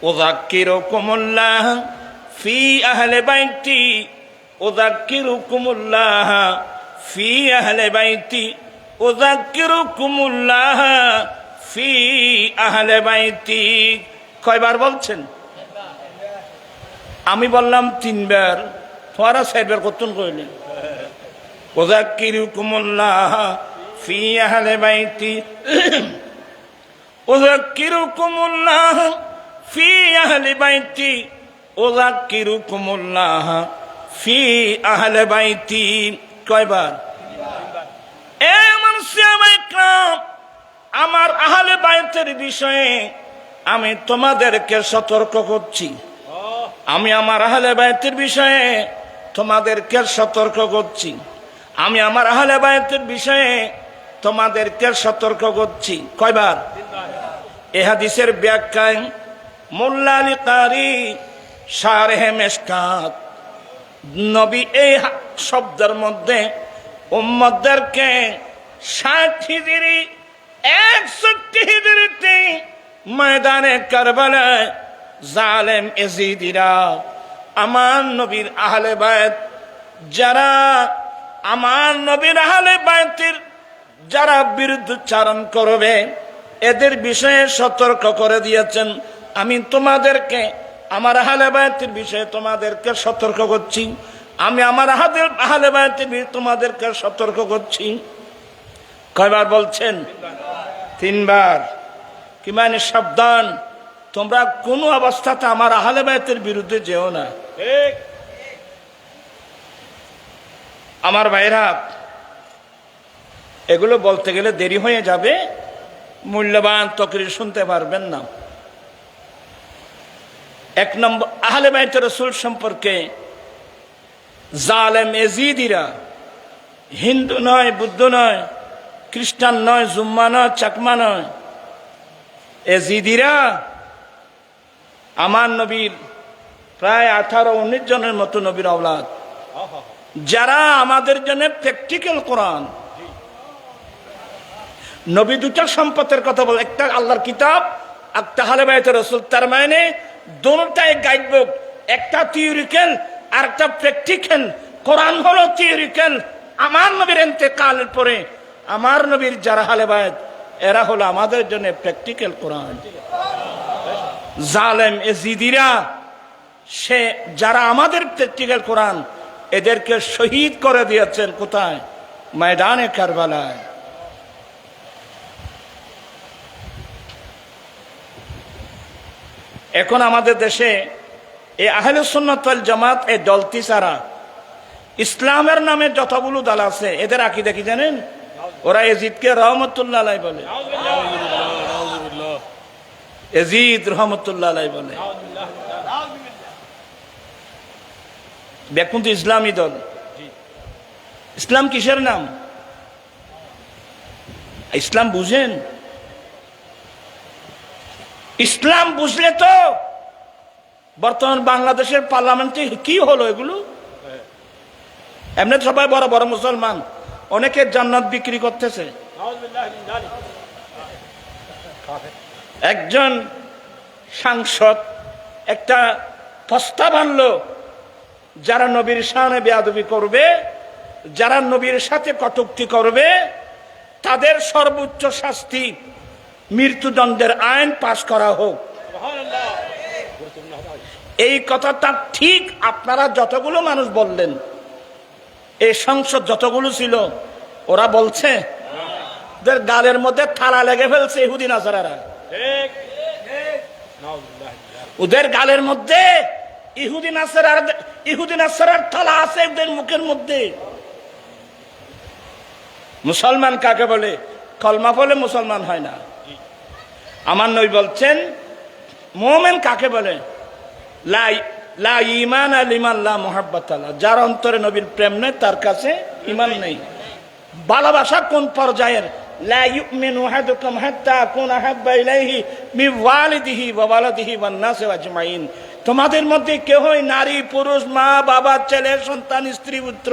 উযাক্কিরুকুমুল্লাহ ফি আহলে বাইতি, উযাক্কিরুকুমুল্লাহ ফি আহলে বাইতি, উযাক্কিরুকুমুল্লাহ ফি আহলে বাইতি। কয়বার বলছেন? আমি বললাম 3 বার, তোরা 4 বার কতন কইলেন? উযাক্কিরুকুমুল্লাহ ফি আহলে বাইতি, উযাক্কিরুকুমুল্লাহ ফি আহলে বাইতি, উযাক্কিরুকুমুল্লাহ ফি আহলে বাইতি। কয়বার? এ মানুষেরা, আমার আহলে বাইতের বিষয়ে আমি তোমাদেরকে সতর্ক করছি। আমি আমার আহলে বাইতের বিষয়ে তোমাদেরকে সতর্ক করছি। আমি আমার আহলে বাইতের বিষয়ে তোমাদেরকে সতর্ক করছি। কয়বার? এ হাদিসের ব্যাখ্যায় মোল্লা আলী কারি শারহে মেশকাত নবী এই শব্দের মধ্যে উম্মতদেরকে 60 হিজরি 61 হিজরিতে ময়দানে কারবালায় জালেম এজিদিরা আমার নবীর আহলে বায়ত যারা আমার নবীর আহলে বায়তের যারা বিরুদ্ধাচরণ করবে এদের বিষয়ে সতর্ক করে দিয়েছেন। আমি তোমাদেরকে আমার আহলে বায়তের বিষয়ে তোমাদেরকে সতর্ক করছি, আমি আমার আহলে বায়তের বিষয়ে তোমাদেরকে সতর্ক করছি। কয়বার বলছেন? 3 বার। কি মানে? সাবধান, তোমরা কোনো অবস্থাতে আমার আহলে বায়তের বিরুদ্ধে যেও না। আমার ভাইরা, এগুলো বলতে গেলে দেরি হয়ে যাবে, মূল্যবান তকরির শুনতে পারবেন না। 1 নম্বর, আহলে বাইত রাসূল সম্পর্কে জালেম এজিদিরা, হিন্দু নয়, বুদ্ধ নয়, খ্রিস্টান নয়, জুম্মা নয়, চাকমা নয়, এজিদিরা আমার নবীর প্রায় 18-19 জনের মতো নবীর আওলাদ, যারা আমাদের জন্য প্র্যাকটিক্যাল কোরআন। নবী দুটা সম্পদের কথা বলে, একটা আল্লাহর কিতাব, একটা আহলে বাইত রাসূল। তার মানে দুটোটাই গাইড বুক, একটা থিওরিক্যাল আর একটা প্র্যাকটিক্যাল। কোরআন হলো থিওরিক্যাল, আমার নবীর ইন্তেকালের পরে আমার নবীর যারা আহলে বাইত এরা হলো আমাদের জন্য প্র্যাকটিক্যাল কোরআন। জালেম এজিদিরা সে যারা আমাদের প্র্যাকটিক্যাল কোরআন, এদেরকে শহীদ করে দিয়েছেন কোথায়? ময়দানে কারবালায়। এখন আমাদের দেশে এই আহলে সুন্নাত ওয়াল জামাত এই দলটি ছাড়া ইসলামের নামে যতগুলো দল আছে, এদের আকীদা কি জানেন? ওরা এজিদকে রহমতুল্লাহ আলাইহি বলে, এজিদ রহমতুল্লাহ আলাইহি বলে। দেখুন তো, ইসলামী দল। ইসলাম কিসের নাম? ইসলাম বুঝেন? ইসলাম বুঝলে তো বর্তমান বাংলাদেশের পার্লামেন্টে কি হলো এগুলো? এমনি সবাই বড় বড় মুসলমান, অনেকের জান্নাত বিক্রি করতেছে। একজন সাংসদ একটা প্রস্তাব আনলো, যারা নবীর শানে বেয়াদবি করবে, যারা নবীর সাথে কটূক্তি করবে, তাদের সর্বোচ্চ শাস্তি মৃত্যুদণ্ডের আইন পাশ করা হোক। এই কথাটা ঠিক আপনারা যতগুলো মানুষ বললেন, এই সংসদ যতগুলো ছিল, ওরা বলছে ওদের গালের মধ্যে থালা লেগে ফেলছে ইহুদি নাসারারা। ওদের গালের মধ্যে ইহুদি নাসারার থালা আছে ওদের মুখের মধ্যে। মুসলমান কাকে বলে? কলমা বলে মুসলমান হয় না। আমার নবী বলছেন মুমিন কাকে বলে? লা ঈমান লিমান লা মুহাব্বাত আল্লাহ, যার অন্তরে নবীর প্রেম নেই তার কাছে ঈমান নেই। ভালোবাসা কোন পর্যায়ের? লা ইউমিনু আহাদুকুম হাত্তা আকুনা হাব্বা ইলাইহি মিন ওয়ালিদিহি ওয়া ওয়ালাদিহি ওয়ান নাসি আজমাইন। তোমাদের মধ্যে কেহই নারী, পুরুষ, মা, বাবা, ছেলে, সন্তান, স্ত্রী, পুত্র,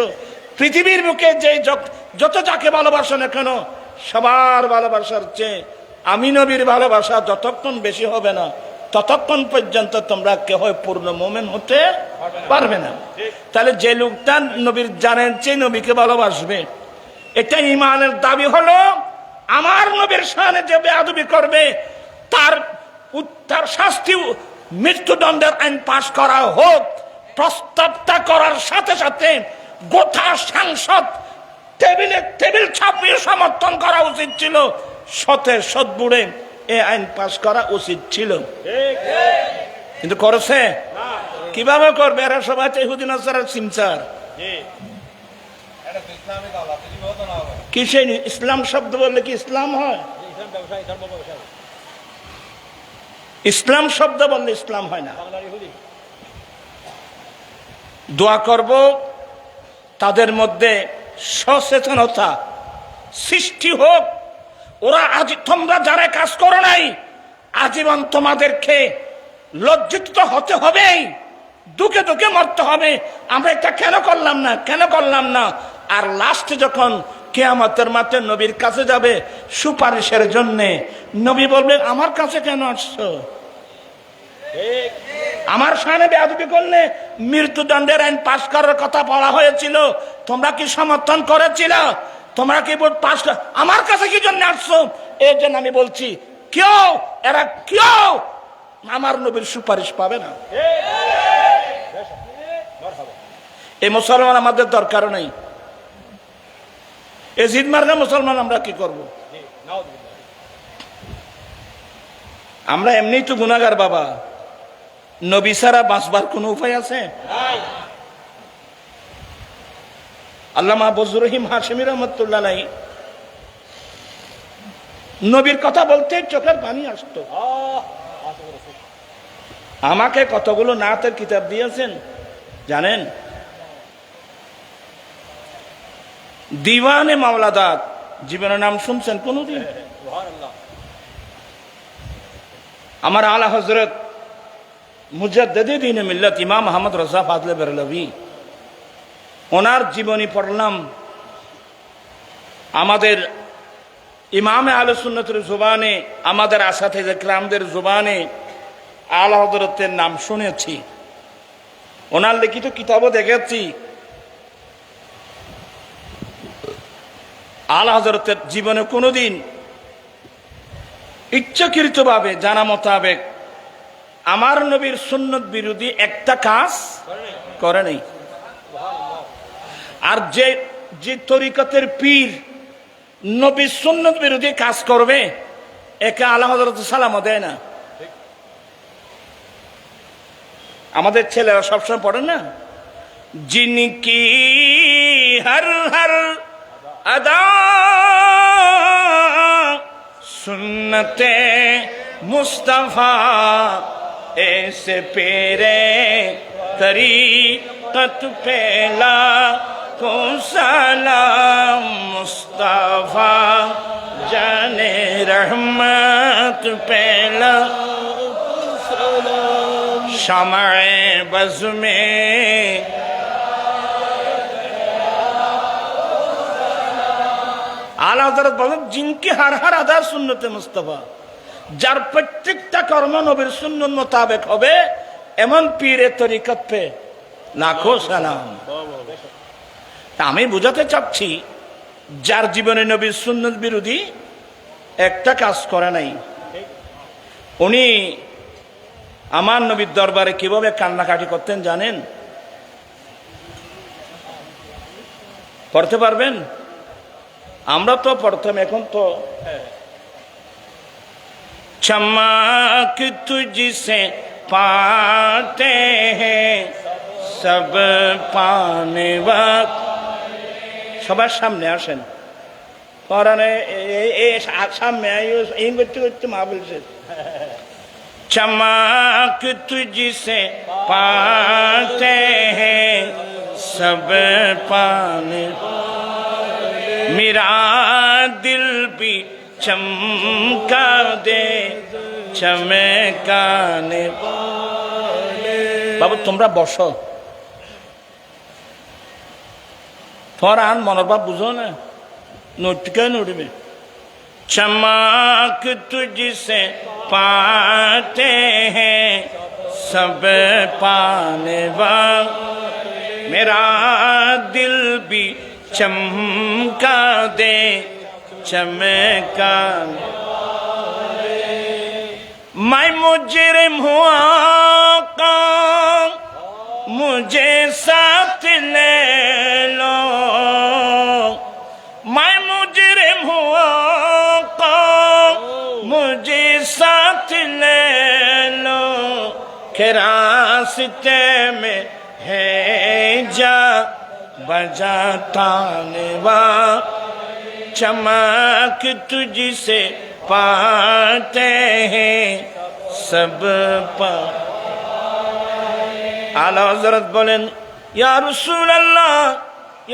পৃথিবীর বুকে যে যত যাকে ভালোবাসো না কেন, সবার ভালোবাসার চেয়ে আমি নবীর ভালোবাসা যতক্ষণ বেশি হবে না, ততক্ষণ পর্যন্ত তোমরা কেহ পূর্ণ মুমিন হতে পারবে না। তাহলে যে লোকটা নবীর জানেন চেয়ে নবীকে ভালোবাসবে, এটা ঈমানের দাবি হলো আমার নবীর শানে যে বেয়াদবি করবে তার শাস্তি মৃত্যুদণ্ডের আইন পাশ করা হোক। প্রস্তাবটা করার সাথে সাথে গোটা সাংসদ টেবিল ছাপিয়ে সমর্থন করা উচিত ছিল, সদবুড়ে এই আইন পাশ করা উচিত ছিল, কিন্তু করেছে? কিভাবে করবে? এরা সবাই ইহুদি নাসারার সিমসার। কিসে ইসলাম শব্দ বললে কি ইসলাম হয়? ইসলাম শব্দ বললে ইসলাম হয় না। দোয়া করব তাদের মধ্যে সচেতনতা সৃষ্টি হোক। ওরা আজ তোমরা যারা কাজ করো নাই, আজীবন তোমাদেরকে লজ্জিত তো হতে হবেই, দুঃখে দুঃখে মরতে হবে। আমরা এটা কেন করলাম না। আর লাস্টে যখন কিয়ামতের মাঠে নবীর কাছে যাবে সুপারিশের জন্য, নবী বলবে আমার কাছে কেন আসছো? আমার সামনে বেয়াদবি করলে মৃত্যুদণ্ডের আইন পাশ করার কথা বলা হয়েছিল, তোমরা কি সমর্থন করেছিল? তোমরা কি পাশ, আমার কাছে কি জন্য আসছো? এই জন্য আমি বলছি এরা কেউ আমার নবীর সুপারিশ পাবে না। এই মুসলমান আমাদের দরকার নেই। এই জিদ মার্কা মুসলমান আমরা কি করব? আমরা এমনি তো গুনাহগার বাবা, নবী ছাড়া বাঁচবার কোন উপায় আছে? আল্লামা বজলুর রহিম হাশেমি রহমতুল্লাহ আলাইহি নবীর কথা বলতে চোখের পানি আসতো। আমাকে কতগুলো নাতের কিতাব দিয়েছেন জানেন? দিওয়ানে মাওলাদাত, জীবনের নাম শুনছেন কোনদিন? আমার আলা হযরত মুজাদ্দিদে দ্বীন মিল্লাত ইমাম আহমদ রাজা ফাজলে বেরলভী, ওনার জীবনী পড়লাম। আমাদের ইমামে আহলে সুন্নাতের জবানে, আমাদের আসাতিজে কিরামদের জবানে আলা হযরতের নাম শুনেছি, ওনার লিখিত কিতাবও দেখেছি। আলা হযরতের জীবনে কোনোদিন ইচ্ছাকৃতভাবে জানা মোতাবেক আমার নবীর সুন্নত বিরোধী একটা কাজ করে নাই। আর যে তরিকতের পীর নবীর সুন্নত বিরোধী কাজ করবে, একে আলা হযরত সালামও দেয় না। আমাদের ছেলেরা সবসময় পড়ে না, জিনকি হর হর আদা সুন্নতে মুস্তাফা ऐसे पेरे तरीक़त पेला को सलाम मुस्तफा जाने रहमत पेला शमाए बज़ में आला हज़रत बलें जिनकी हर हर अदा सुन्नत मुस्तफा, যার প্রত্যেকটা কর্ম নবীর সুন্নত মোতাবেক হবে, এমন পীরের তরিকত পে লাখো সালাম। আমি বুঝাতে চাচ্ছি, যার জীবনে নবীর সুন্নত বিরোধী একটা কাজ করে নাই, উনি আমার নবীর দরবারে কিভাবে কান্নাকাটি করতেন জানেন? পড়তে পারবেন? আমরা তো পড়তাম, এখন তো चमक तुझसे पाते हैं सब पाने वक्त। সবার সামনে আসেন, পরানে সামনে এই করতে করতে মা বলছে चमक तुझसे पाते हैं सब पाने, मेरा दिल भी चमका दे चमकाने। বাবু তোমরা বসো, তোমার আন মনের ভাব বুঝো না, নটিকে নড়বে। चमक तुझसे पाते हैं सब पाने वाले, मेरा दिल भी चमका दे चमकान। मैं मुजरिम हुआ का मुझे साथ ले लो, मैं मुजरिम हुआ का मुझे साथ ले लो, के रास्ते में है जा बजाता नेवा, चमक तुझसे पाते हैं सब पा। आला हज़रत बोलें या रसूल अल्लाह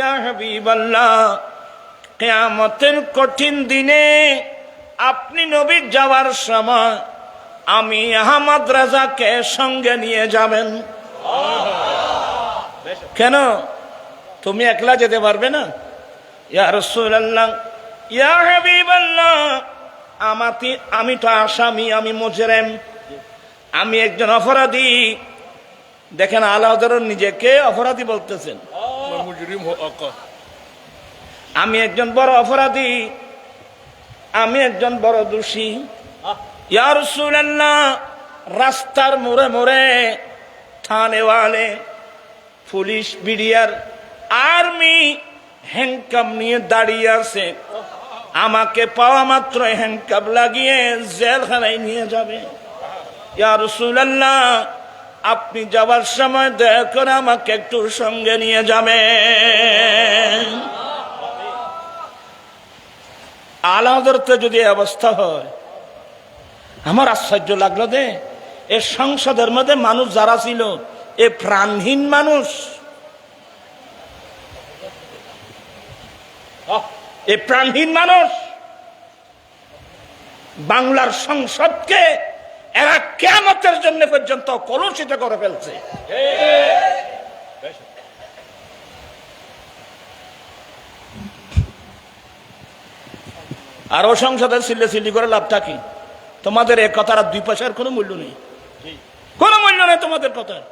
या हबीब अल्लाह, কিয়ামতের কঠিন দিনে আপনি নবী যাওয়ার সময় আমি আহমদ রাজাকে সঙ্গে নিয়ে যাবেন। কেন তুমি একলা যেতে পারবে না? ইয়া রাসূলুল্লাহ, ইয়া হাবিবাল্লাহ, আমি তো আসামি, আমি মুজরিম, আমি একজন অপরাধী। দেখেন আলা হযরত নিজেকে অপরাধী বলতেছেন। আমি একজন বড় অপরাধী, আমি একজন বড় দোষী। ইয়া রাসূলুল্লাহ, রাস্তার মোড়ে মোড়ে থানেওয়ালে, পুলিশ, বিডিআর, আর্মি হ্যান্ডকাপ নিয়ে দাঁড়িয়ে আছে। আমাকে পাওয়া মাত্র হ্যান্ডকাপ লাগিয়ে জেলখানায় নিয়ে যাবে। ইয়া রাসূলুল্লাহ, আপনি যাবার সময় দয়া করে আমাকে একটু সঙ্গে নিয়ে যাবেন। আলা হযরতে যদি অবস্থা হয়, আমার আশ্চর্য লাগলো যে এ সংসদের মধ্যে মানুষ যারা ছিল, এ প্রাণহীন মানুষ, এ প্রাণহীন মানুষ বাংলার সংসদকে এরা কিয়ামতের জন্য পর্যন্ত কলুষিত করে ফেলছে। আর ও সংসদে সিল্লি করে লাভটা কি? তোমাদের এ কথার 2 পয়সার কোনো মূল্য নেই, কোনো মূল্য নেই তোমাদের কথার।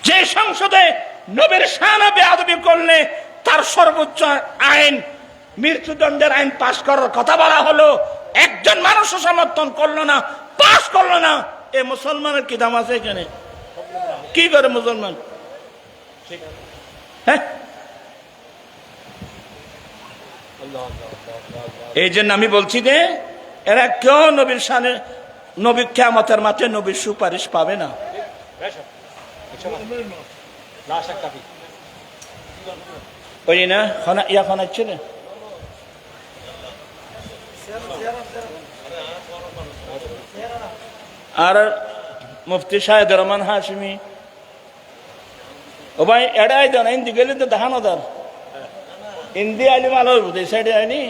যে সংসদে নবীর শানে বেয়াদবি করলে তার সর্বোচ্চ আইন, মৃত্যুদণ্ডের আইন পাশ করার কথা বলা হলো, একজন মানুষও সমর্থন করলো না, পাশ করলো না। এ মুসলমানের কি দাম আছে এখানে? কি করে মুসলমান? হ্যাঁ, এই জন্য আমি বলছি যে এরা কেউ নবীর শানে, নবী কিয়ামতের মাঠে নবীর সুপারিশ পাবে না। ওই না ইয়া খানাচ্ছে না। আর মুফতি শাহেদ রহমান হাশমি, ও ভাই এড়াই দেন, ইন্দি গেলে তো দেখানো দার ইন্দি আইলি ভালো হইব, এই সাইডে আইনি।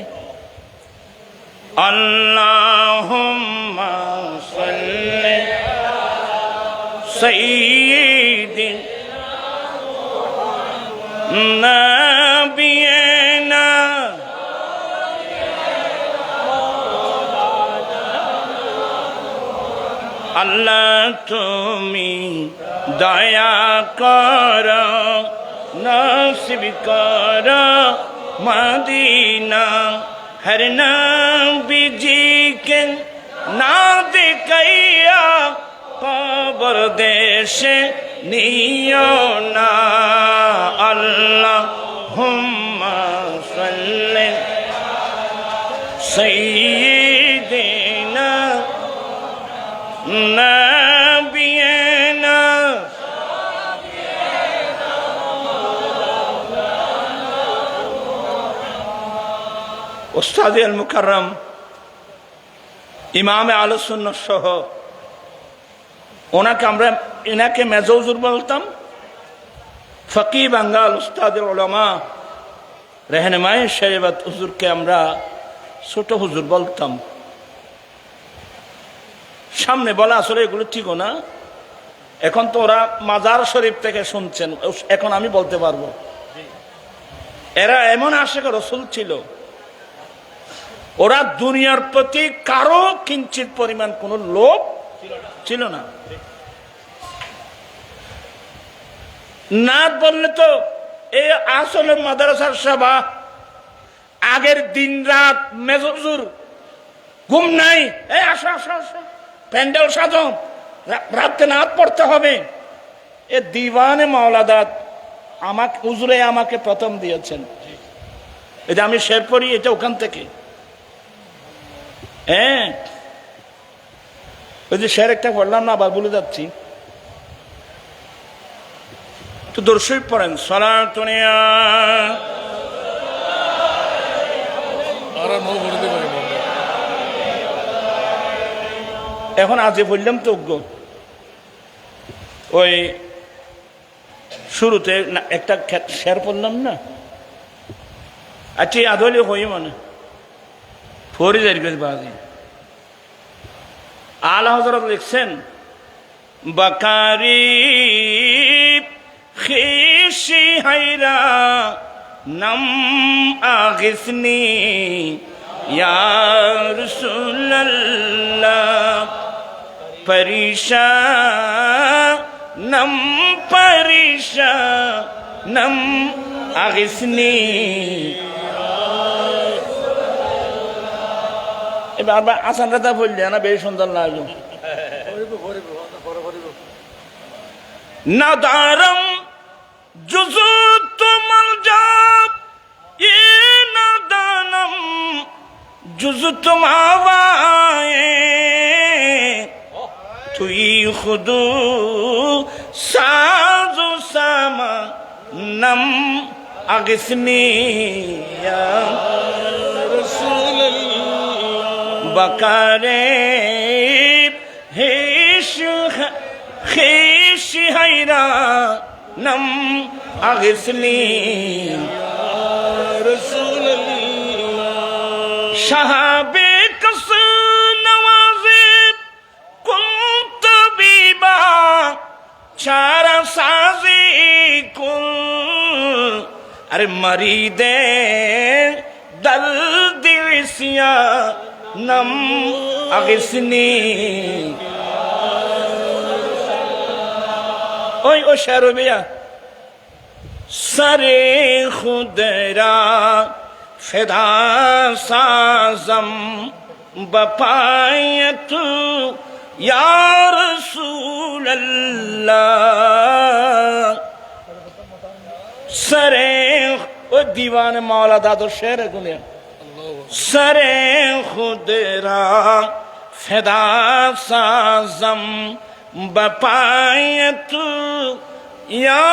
আল্লাহুম্মা সাল্লি সাইয়্যিদিনা নাবিয়িনা আল্লাহ তুমি দয়া করো, নসিব করো মদিনা। हर नबी जी के ना दिखाया कब्र देश नियो ना। अल्लाहुम्मा सल्ली सय्यिदिना नबियना। উস্তাদ আল মুকাররম ইমামে আহলুস সুন্নাহ সহ এনাকে মেজো হুজুর বলতাম। ফকি বাঙ্গাল উস্তাদ উলামা रहनुमाई শরীয়ত হুজুরকে আমরা ছোট হুজুর বলতাম। সামনে বলা আসলে এগুলো ঠিক না। এখন তো ওরা মাজার শরীফ থেকে শুনছেন, এখন আমি বলতে পারবো এরা এমন আশিক রাসূল ছিল, ওরা দুনিয়ার প্রতি কারো কিঞ্চিত পরিমাণ কোন লোভ ছিল না। না বললে তো এই আসলে মাদ্রাসার সভা, আগের দিন রাত মেজুর ঘুম নাই, এই আসো আসো আসো প্যান্ডেল সাজো, রাতে নাত পড়তে হবে। এ দিওয়ানে মাওলাদাত আমাকে হুজুরে আমাকে প্রথম দিয়েছেন। এই যে আমি শের পড়ি, এটা ওখান থেকে। হ্যাঁ, ওই যে শের একটা পড়লাম না, আবার বলে যাচ্ছি। তো দর্শক পড়েন সলাতুনিয়া এখন আজে বললাম তো ওই শুরুতে একটা শের পড়লাম না। আচ্ছা আদলে হই মানে ফরিদের বাজি আলা হযরত লিখছেন বাকারি খিশি হাইরা নাম আগিসনি ইয়া রাসূলুল্লাহ পরিশানম পরিশানম আগিসনি। এবার আসান রাতা বললে না বেশ সুন্দর লাগলো। নাদারম জুজুত মালজাব ই নাদানম জুজুত মাওয়ায়ে তুই খুদু সাজু সামা নম আগিসনি ইয়া রাসূলুল্লাহ বাকারে হেশ খিশি হাইরা নম আগিসনি ইয়া রাসূলুল্লাহ শাহাবে কস নওয়াজিব কুনত বিবা চারা সাজি কুল আরে মরিদে দল দিলসিয়া নম আগিসনি। ওই ও শেরবিয়া সরে খুদরা ফিদা সাজম বপায়ত ইয়া রাসূলুল্লাহ সরে ও দিওয়ান মাওলা দাদু শের গুনে সরে খুদরা ফিদা সাজম বপায়ত ইয়া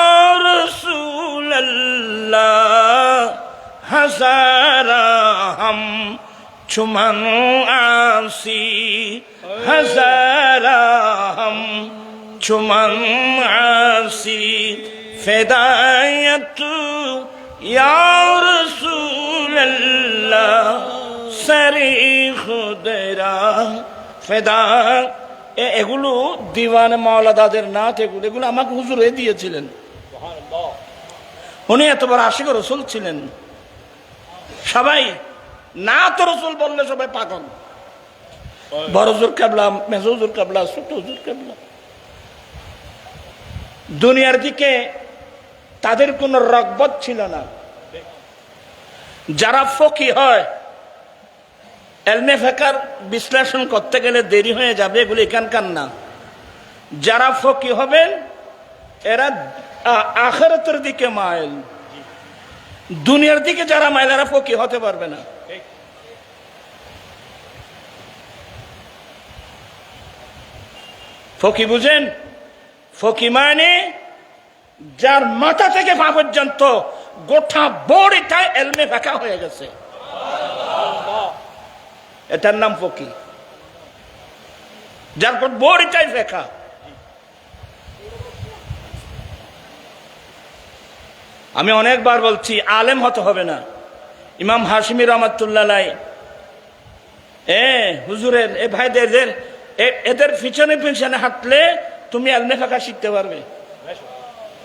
রাসূলুল্লাহ হাজারা হাম চুমন আসি হাজারা হাম চুমন আসি ফিদায়ত ইয়া রাসূলুল্লাহ সরে খুদরা ফিদা। এগুলো দিওয়ানে মাওলাদাদের নাত, এগুলো আমাকে হুজুরে দিয়েছিলেন। উনি এত বড় আশিক রসুল ছিলেন। সবাই নাত রসুল বললে সবাই পাগল। বড় হুজুর কেবলা, মেজ হুজুর কেবলা, ছোট হুজুর কেবলা। দুনিয়ার দিকে তাদের কোনো রগবত ছিল না। যারা ফকি হয়, এলমে ফেকার বিশ্লেষণ করতে গেলে দেরি হয়ে যাবে, এগুলো এখানকার না। যারা ফকি হবেন এরা আখিরাতের দিকে মাইল। দুনিয়ার দিকে যারা মাইল এরা ফকি হতে পারবে না। ফকি বুঝেন? ফকি মানে যার মাথা থেকে পা পর্যন্ত গোটা বডিটা এলমে ফেকা হয়ে গেছে, এটার নাম ফকি। যার বডিটাই ফেকা। আমি অনেকবার বলছি, আলেম হতে হবে না। ইমাম হাশমি রহমাতুল্লাহ হুজুরের এ ভাইদের এদের পিছনে পিছনে হাঁটলে তুমি এলমে ফাঁকা শিখতে পারবে,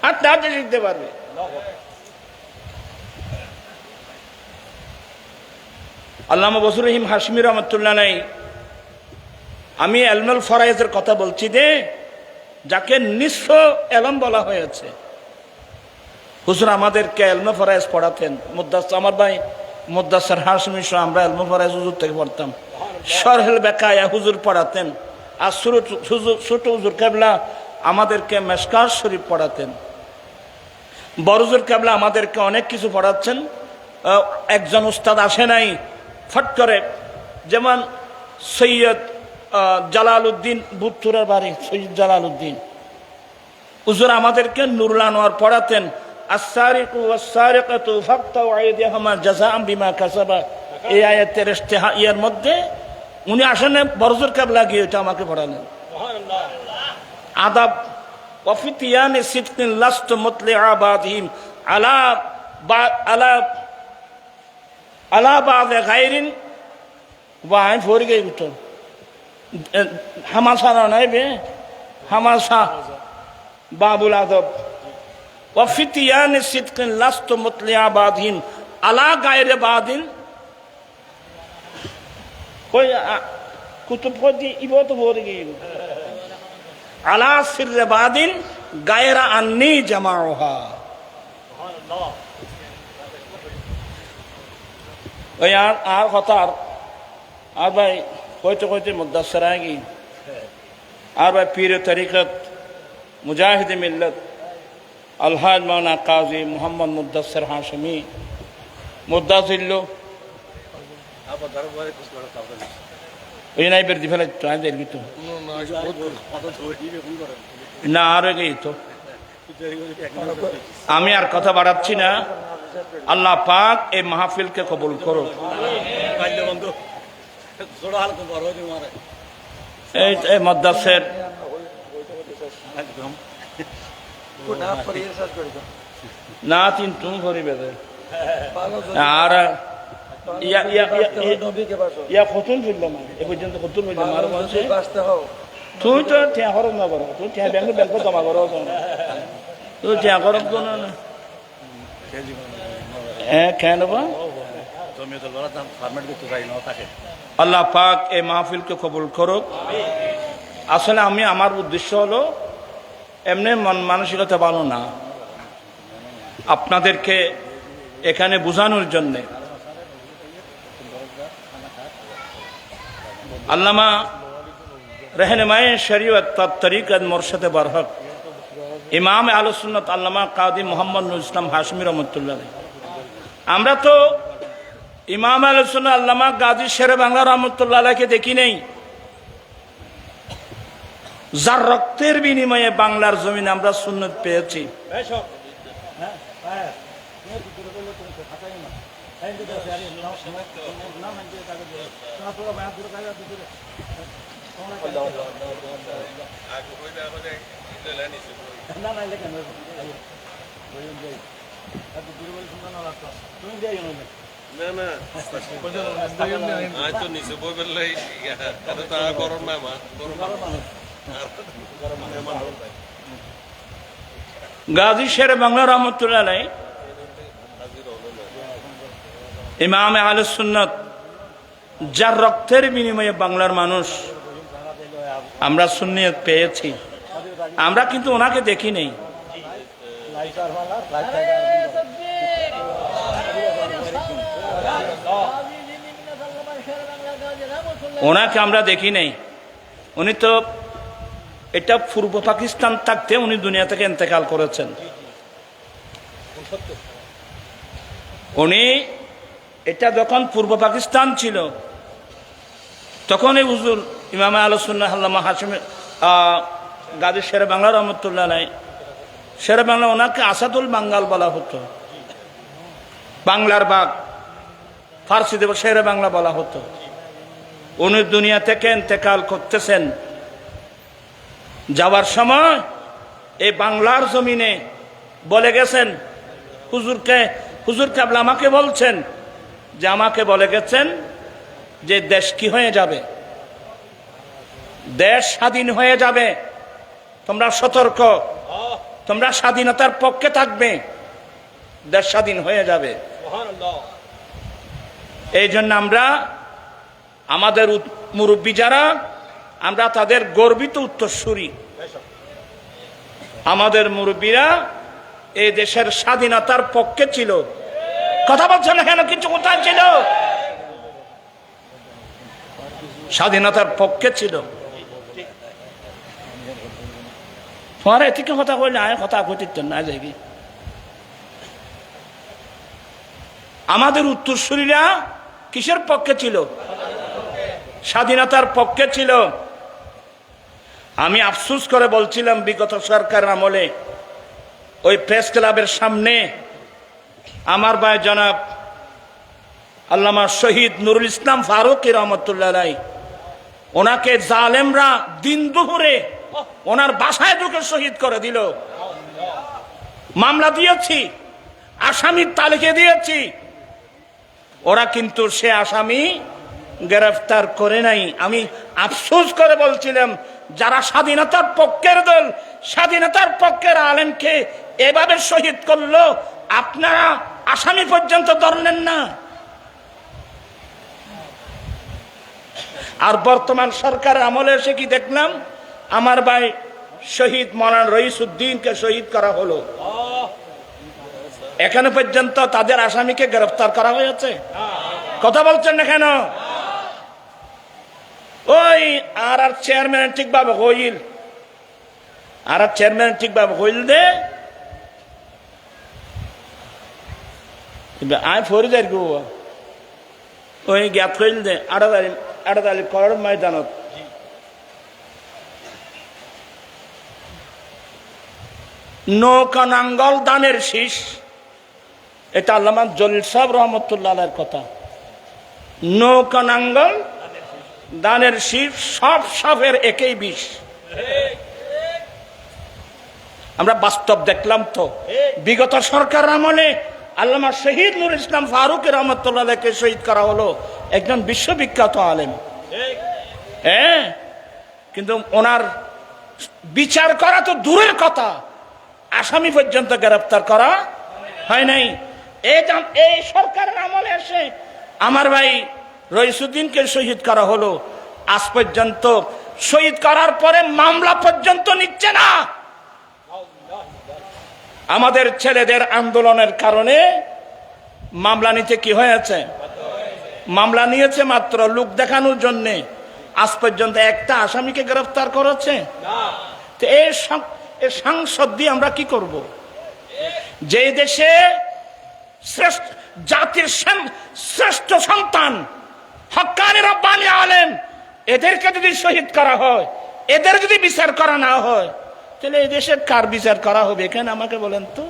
হাঁটতে হাঁটতে শিখতে পারবে। আল্লামা বসির রহিম হাশমি রহমাতুল্লাহ আমি এলমুল ফরায়েজের কথা বলছি, যে যাকে নিঃস্ব এলম বলা হয়েছে। হুজুর আমাদেরকে এলমে ফরায়েজ পড়াতেন। আমার ভাই মুদ্দাসির হাশমি সহ আমরা এলমে ফরায়েজ হুজুর থেকে পড়তাম। শরহুল বেকায়া হুজুর পড়াতেন। আর ছোট হুজুর কেবলা আমাদেরকে মেশকাত শরীফ পড়াতেন। বড় হুজুর কেবলা আমাদেরকে অনেক কিছু পড়াচ্ছেন। একজন উস্তাদ আসে নাই ফট করে, যেমন সৈয়দ জালালউদ্দিন বুত্তুরের বাড়ি, সৈয়দ জালালউদ্দিন হুজুর আমাদেরকে নুরুল আনোয়ার পড়াতেন। আস-সারিকু ওয়াস-সারিকাতু ফাকতাউ আইদিয়াহুমা জাযাআন বিমা কাসাবা, এই আয়াতের ইয়ের মধ্যে উনি আসেন বড় হুজুর কেবলা গিয়ে এটা আমাকে পড়ালেন। আদাব ওয়াফিতিয়ানে সিদকিন লাস্তু মুতলিআ বাদিহিম আলা বাযে গায়রিন Why for it? Hamasana Naibe, Hamasa Babul Adab. Wafitian is sitkin last to Mutlia Badin, Allah Gaire Badin. Kutupodi Iboto Vorigi. Allah Sirre Badin, Gaira Anni Jamauha. আর কথার আর ভাই কইতে কইতে মুদাসসর আগে আর ভাই পীর তরিকত মুজাহিদ মিল্লত আলহাজ মাওলানা কাজী মোহাম্মদ মুদাসসর হাশমি মুদাসিল্লো ওই নাই বের দিফালে টাইম দেই তো না আর গই তো আমি আর কথা বাড়াচ্ছি না আল্লাহ পাক এই মাহফিলকে কবুল করুক এই মাদ্রাসার না তিন তুমি করিবে আর ইয়া ফতুন ফিরলাম এ পর্যন্ত ফতুন ফিরলাম আর বলছে তুই তো ঠিয়া খরচ না করো তুই ঠিয়া ব্যাংক ব্যাংক জমা করো তুই ঠিয়া খরচ তো না কেন আল্লাহ পাক এই মাহফিলকে কবুল করুক আসলে আমি আমার উদ্দেশ্য হলো এমনি মন মানসিকতা ভালো না আপনাদেরকে এখানে বোঝানোর জন্যে আল্লামা रहनुमाए शरीयत व तरीक़त मुर्शिद बरहक इमाम आलुस सुन्नत अल्लामा कादी मोहम्मद नूर इस्लाम हाशमी रहमतुल्लाह আমরা তো ইমাম আলুস সুন্নাত আল্লামা গাজী শেরে বাংলা রহমতুল্লাহ আলাইহিকে দেখি নেই যার রক্তের বিনিময়ে বাংলার জমিনে আমরা সুন্নত পেয়েছি গাজী শেরে বাংলা রহমতুল্লাহ আলাইহি ইমাম আহলে সুন্নাত যার রক্তের বিনিময়ে বাংলার মানুষ আমরা সুন্নিয়ত পেয়েছি আমরা কিন্তু ওনাকে দেখি নেই ওনাকে আমরা দেখি নেই উনি তো এটা পূর্ব পাকিস্তান থাকতে উনি দুনিয়া থেকে ইন্তেকাল করেছেন উনি এটা যখন পূর্ব পাকিস্তান ছিল তখন এই হুজুর ইমাম আহলে সুন্নাহ আল্লামা হাশমি গাজী শেরে বাংলা রহমতুল্লাহ আলাইহি শেরে বাংলা ওনাকে আসাদুল বাঙ্গাল বলা হতো বাংলার বাগ ফার্সিতে শেরে বাংলা বলা হতো উনি দুনিয়া থেকে ইন্তেকাল করতেছেন যাওয়ার সময় এই বাংলার জমিনে বলে গেছেন হুজুরকে আপনি আমাকে বলছেন যে আমাকে বলে গেছেন যে দেশ কি হয়ে যাবে দেশ স্বাধীন হয়ে যাবে তোমরা সতর্ক তোমরা স্বাধীনতার পক্ষে থাকবে দেশ স্বাধীন হয়ে যাবে এই জন্য আমরা আমাদের মুরব্বী যারা আমরা তাদের গর্বিত উত্তরসূরি আমাদের মুরব্বীরা এই দেশের স্বাধীনতার পক্ষে ছিল কথা বলছেন কেন কিছু কোথায় ছিল স্বাধীনতার পক্ষে ছিল তোমার এদিকে কথা কইলে আয় কথা কইতে না যাই আমাদের উত্তরসূরিরা কিসের পক্ষে ছিল স্বাধীনতার পক্ষে ছিল আমি আফসোস করে বলছিলাম বিগত সরকারের আমলে ওই প্রেস ক্লাবের সামনে আমার ভাই জনাব আল্লামা শহীদ নুরুল ইসলাম ফারুকী রহমতুল্লাহ আলাইহি ওনাকে জালেমরা দিন দুপুরে ওনার বাসায় ঢুকে শহীদ করে দিল মামলা দিয়েছি আসামির তালিকা দিয়েছি ওরা কিন্তু সে আসামি গ্রেফতার করে নাই। আমি আফসোস করে বলছিলাম, যারা স্বাধীনতার পক্ষের দল, স্বাধীনতার পক্ষের আলেমকে এভাবে শহীদ করলো, আপনারা আসামি পর্যন্ত ধরলেন না। আর বর্তমান সরকারের আমলে এসে কি দেখলাম, আমার ভাই শহীদ মৌলানা রইসউদ্দিনকে শহীদ করা হলো, এখানে পর্যন্ত তাদের আসামিকে গ্রেফতার করা হয়েছে। কথা বলছেন না কেন? ওই আর চেয়ারম্যান ঠিকভাবে হইল, আর চেয়ারম্যান ঠিকভাবে হইল দে আয় ফরি যাই গো, ওই গ্যাপ হইল দে আড়াদালি করার ময়দানত নৌকা নাঙ্গল দানের শীষ, এটা আল্লামা জলিল সাহেব রহমতুল্লাহ আলাইহির কথা। নৌকা নাঙ্গল দানের শীষ, সব সাপের একই বিষ। আমরা বাস্তব দেখলাম তো, বিগত সরকার আমলে আল্লামা শহীদ নুরুল ইসলাম ফারুক রহমতুল্লাহ আলাইহিকে শহীদ করা হলো, একজন বিশ্ববিখ্যাত আলেম। হ্যাঁ, কিন্তু ওনার বিচার করা তো দূরের কথা, আসামি পর্যন্ত গ্রেফতার করা হয় নাই। এই সরকারের আমলে এসে আমার ভাই রইসউদ্দিনকে শহীদ করা হলো, আজ পর্যন্ত শহীদ করার পরে মামলা পর্যন্ত নিচ্ছে না। আমাদের ছেলেদের আন্দোলনের কারণে মামলা নিতে কি হয়েছে? মামলা নিয়েছে মাত্র লোক দেখানোর জন্য, আজ পর্যন্ত একটা আসামিকে গ্রেফতার করেছে। তো এই সাংসদ দিয়ে আমরা কি করব? যে দেশে জাতির শ্রেষ্ঠ সন্তান হক্কানি রব্বানি আলেম, এদেরকে যদি শহীদ করা হয়, এদের যদি বিচার করা না হয়, তাহলে এই দেশের কার বিচার করা হবে? এখানে আমাকে বলেন তো।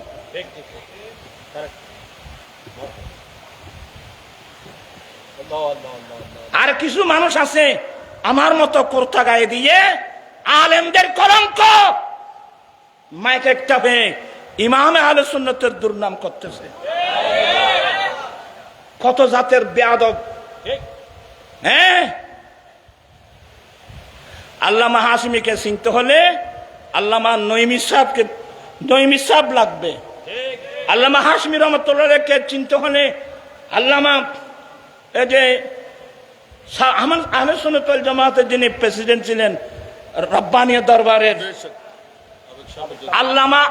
আর কিছু মানুষ আছে আমার মতো কুর্তা গায়ে দিয়ে আলেমদের কলঙ্ক মাইক একটা পেয়ে ইমামে আহলে সুন্নাতের দুর্নাম করতেছে। কত জাতের বেয়াদব! হ্যাঁ, আল্লামা হাশিমিকে চিনতে হলে আল্লামা নঈমী সাহেব লাগবে। আল্লামা হাশিমি রহমতুল্লাহকে চিনতে হলে আল্লামা এই যে আহলে সুন্নাত ওয়াল জামাতের যিনি প্রেসিডেন্ট ছিলেন রব্বানিয়া দরবারের আল্লামা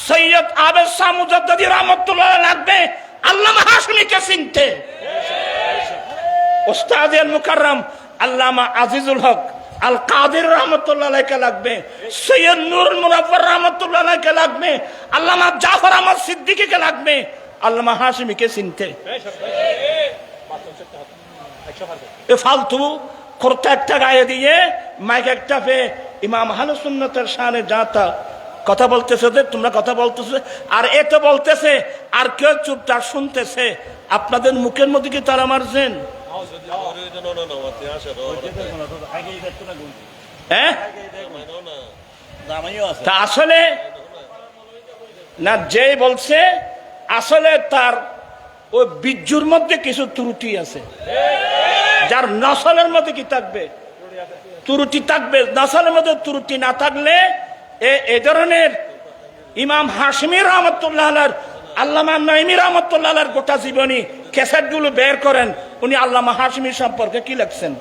সৈয়দ আবেদ শাহ মুজাদ্দিদি রহমতুল্লাহ লাগবে আল্লামা হাশিমিকে চিনতে। উস্তাদ আল মুকাররম আল্লামা আজিজুল হক আল কাদের রহমতুল্লাহ আলাইহি লাগবে, সৈয়দ নুরুল মুনাফফর রহমতুল্লাহ আলাইহি লাগবে, আল্লামা জাফর আহমদ সিদ্দিকীকে লাগবে আল্লামা হাশিমিকে চিনতে। এ ফালতু কুর্তা একটা গায়ে দিয়ে মাইক একটা পেয়ে ইমাম আহলে সুন্নাতের শানে জাতা কথা বলতেছে, তোমরা কথা বলতেছে, আর এ তো বলতেছে আর কেউ চুপচাপ শুনতেছে। আপনাদের মুখের মধ্যে কি তারা মারছেন? তা আসলে না, যে বলছে আসলে তার ওই বিজ্জুর মধ্যে কিছু ত্রুটি আছে। যার নসলের মধ্যে কি থাকবে? ত্রুটি থাকবে। নসলের মধ্যে ত্রুটি না থাকলে এ ধরনের ইমাম হাশিমি রহমতুল্লাহ আলাইহির, আল্লামা নঈমী রহমতুল্লাহ আলাইহির গোটা জীবনী ক্যাসেটগুলো বের করেন, উনি আল্লামা হাশিমি সম্পর্কে কি লিখছেন,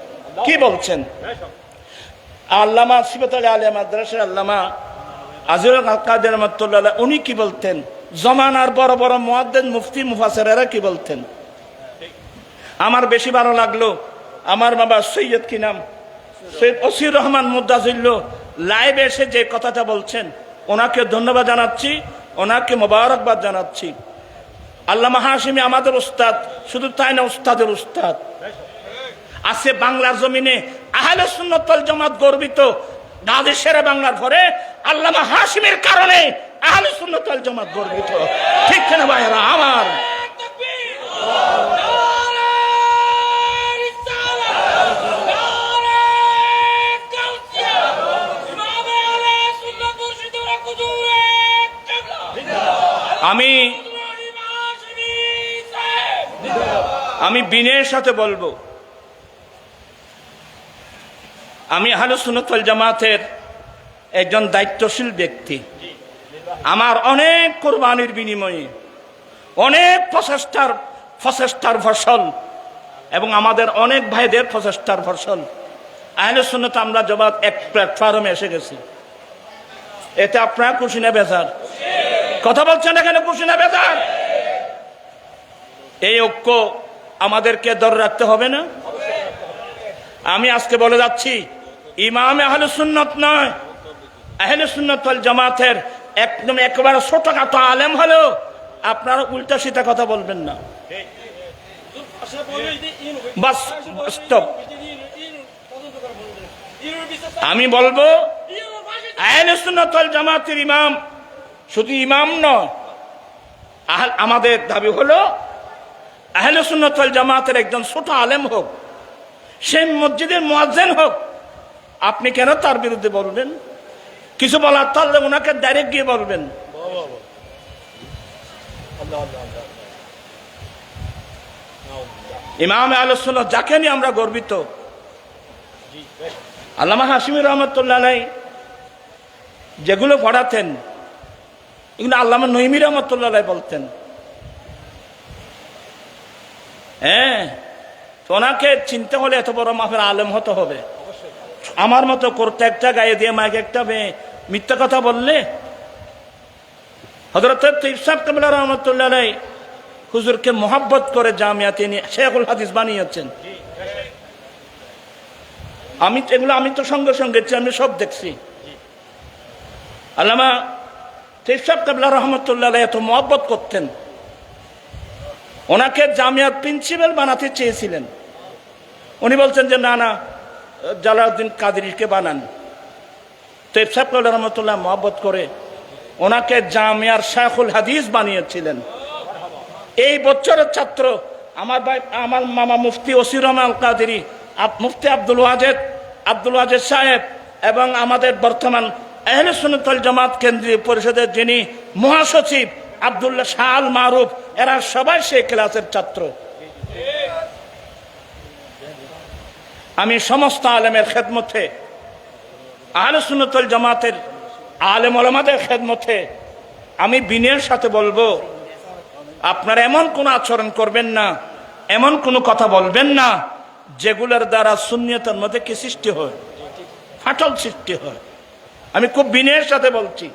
কি বলছেন। আল্লামা সিফাত আলিয়া মাদ্রাসার আল্লামা আজিজুল কাদের রহমতুল্লাহ আলাইহি উনি কি বলতেন, জমানার বড় বড় মুহাদ্দিস মুফতি মুফাসসিররা কি বলতেন। আমার বেশি ভালো লাগলো আমার বাবা সৈয়দ কি নাম, সৈয়দ ওসির রহমান মুদাজিল্লো লাইভে এসে যে কথাটা বলছেন, ওনাকে ধন্যবাদ জানাচ্ছি, ওনাকে মোবারকবাদ জানাচ্ছি। আল্লামা হাশিমি আমাদের উস্তাদ, শুধু তাই না, উস্তাদের উস্তাদ। আছে বাংলার জমিনে আহলে সুন্নাত ওয়াল জামাত গর্বিত, গাজী শেরে বাংলার পরে আল্লামা হাশিমির কারণে আহলে সুন্নাত ওয়াল জামাত গর্বিত। ঠিক না ভাইরা আমার? আমি বিনয়ের সাথে বলবো, আমি আহলে সুন্নাত ওয়াল জামাতের একজন দায়িত্বশীল ব্যক্তি। আমার অনেক কোরবানির বিনিময়ে অনেক প্রচেষ্টার ফসল এবং আমাদের অনেক ভাইদের প্রচেষ্টার ফসল আহলে সুন্নাত আমরা জামাত এক প্ল্যাটফর্মে এসে গেছি। এতে আপনারা খুশি না বেজার? কথা বলছেন এখানে খুশি না বেজার? এই ঐক্য আমাদেরকে ধরে রাখতে হবে না? আমি আজকে বলে যাচ্ছি, ইমামে আহলে সুন্নাত নয়, আহলে সুন্নাত ওয়াল জামাতের একদম একেবারে ছোটখাটো আলেম হলেও আপনারা উল্টা সিধা কথা বলবেন না। Bus stop. আমি বলবো আহলে সুন্নাত ওয়াল জামাতের ইমাম শুধু ইমাম নয়, আমাদের দাবি হলো আহলে সুন্নাত ওয়াল জামাতের একজন ছোট আলেম হোক, সে মসজিদের মুয়াজ্জিন হোক, আপনি কেন তার বিরুদ্ধে বলবেন? কিছু বলার তাহলে ওনাকে ডাইরেক্ট গিয়ে বলবেন। ইমাম আহলে সুন্নাত যাকে নিয়ে আমরা গর্বিত, আল্লামা হাশিমি রহমতুল্লাহ আলাইহি যেগুলো পড়াতেন এগুলো আল্লামা নঈমী রহমতুল্লাহ আলাইহি বলতেন। হ্যাঁ, ওনাকে চিনতে হলে এত বড় মাফের আলেম হতে হবে। আমার মতো করতে একটা গায়ে দিয়ে মাইক একটা মিথ্যা কথা বললে, হযরত ইরশাদ কামিল রহমতুল্লাহ আলাইহি হুজুরকে মোহাব্বত করে জামিয়াতে নিয়ে শেখুল হাদিস বানিয়েছেন। আমি তো সঙ্গে সঙ্গে আমি সব দেখছি। আল্লামা ইরশাদ কামিল রহমতুল্লাহ আলাইহি এত মোহাব্বত করতেন, ওনাকে জামিয়ার প্রিন্সিপাল বানাতে চেয়েছিলেন। উনি বলছেন যে না, জালাউদ্দিন কাদেরীকে বানান। তো ইরশাদ কামিল রহমতুল্লাহ মোহাব্বত করে ওনাকে জামিয়ার শেখুল হাদিস বানিয়েছিলেন। এই বছরের ছাত্র আমার মামা মুফতি ওসির রহমান আল কাদেরী, মুফতি আব্দুল ওয়াজেদ সাহেব এবং আমাদের বর্তমান আহলে সুন্নাত ওয়াল জামাত কেন্দ্রীয় পরিষদের যিনি মহাসচিব আব্দুল্লাহ শাহ আল মারুফ, এরা সবাই সেই ক্লাসের ছাত্র। আমি সমস্ত আলেমের খেদমতে, আহলে সুন্নাত ওয়াল জামাতের আলেম ওলামাদের খেদমতে আমি বিনয়ের সাথে বলবো, আপনারা এমন কোন আচরণ করবেন না, এমন কোন কথা বলবেন না যেগুলোর দ্বারা সুন্নিয়তের মধ্যে কি সৃষ্টি হয়, ফাটল সৃষ্টি হয়। আমি খুব বিনয়ের সাথে বলছি।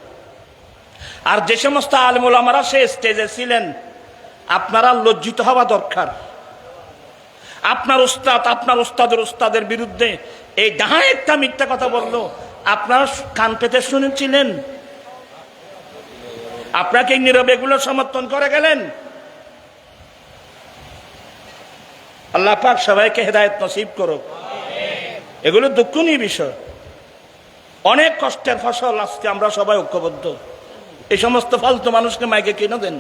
আর যে সমস্ত আলেম ওলামারা সে স্টেজে ছিলেন, আপনারা লজ্জিত হওয়া দরকার। আপনার উস্তাদের উস্তাদের বিরুদ্ধে এই ডাহা একটা মিথ্যা কথা বললো, আপনারা কান পেতে শুনেছিলেন? আপনাকে নীরবে এগুলো সমর্থন করে গেলেন। আল্লাহ পাক সবাইকে হেদায়েত নসিব করুক। এগুলো দুঃখনীয় বিষয়, অনেক কষ্টের ফসল। আজকে আমরা সবাই ঐক্যবদ্ধ। এই সমস্ত ফালতু মানুষকে মাইকে কিনে দেন,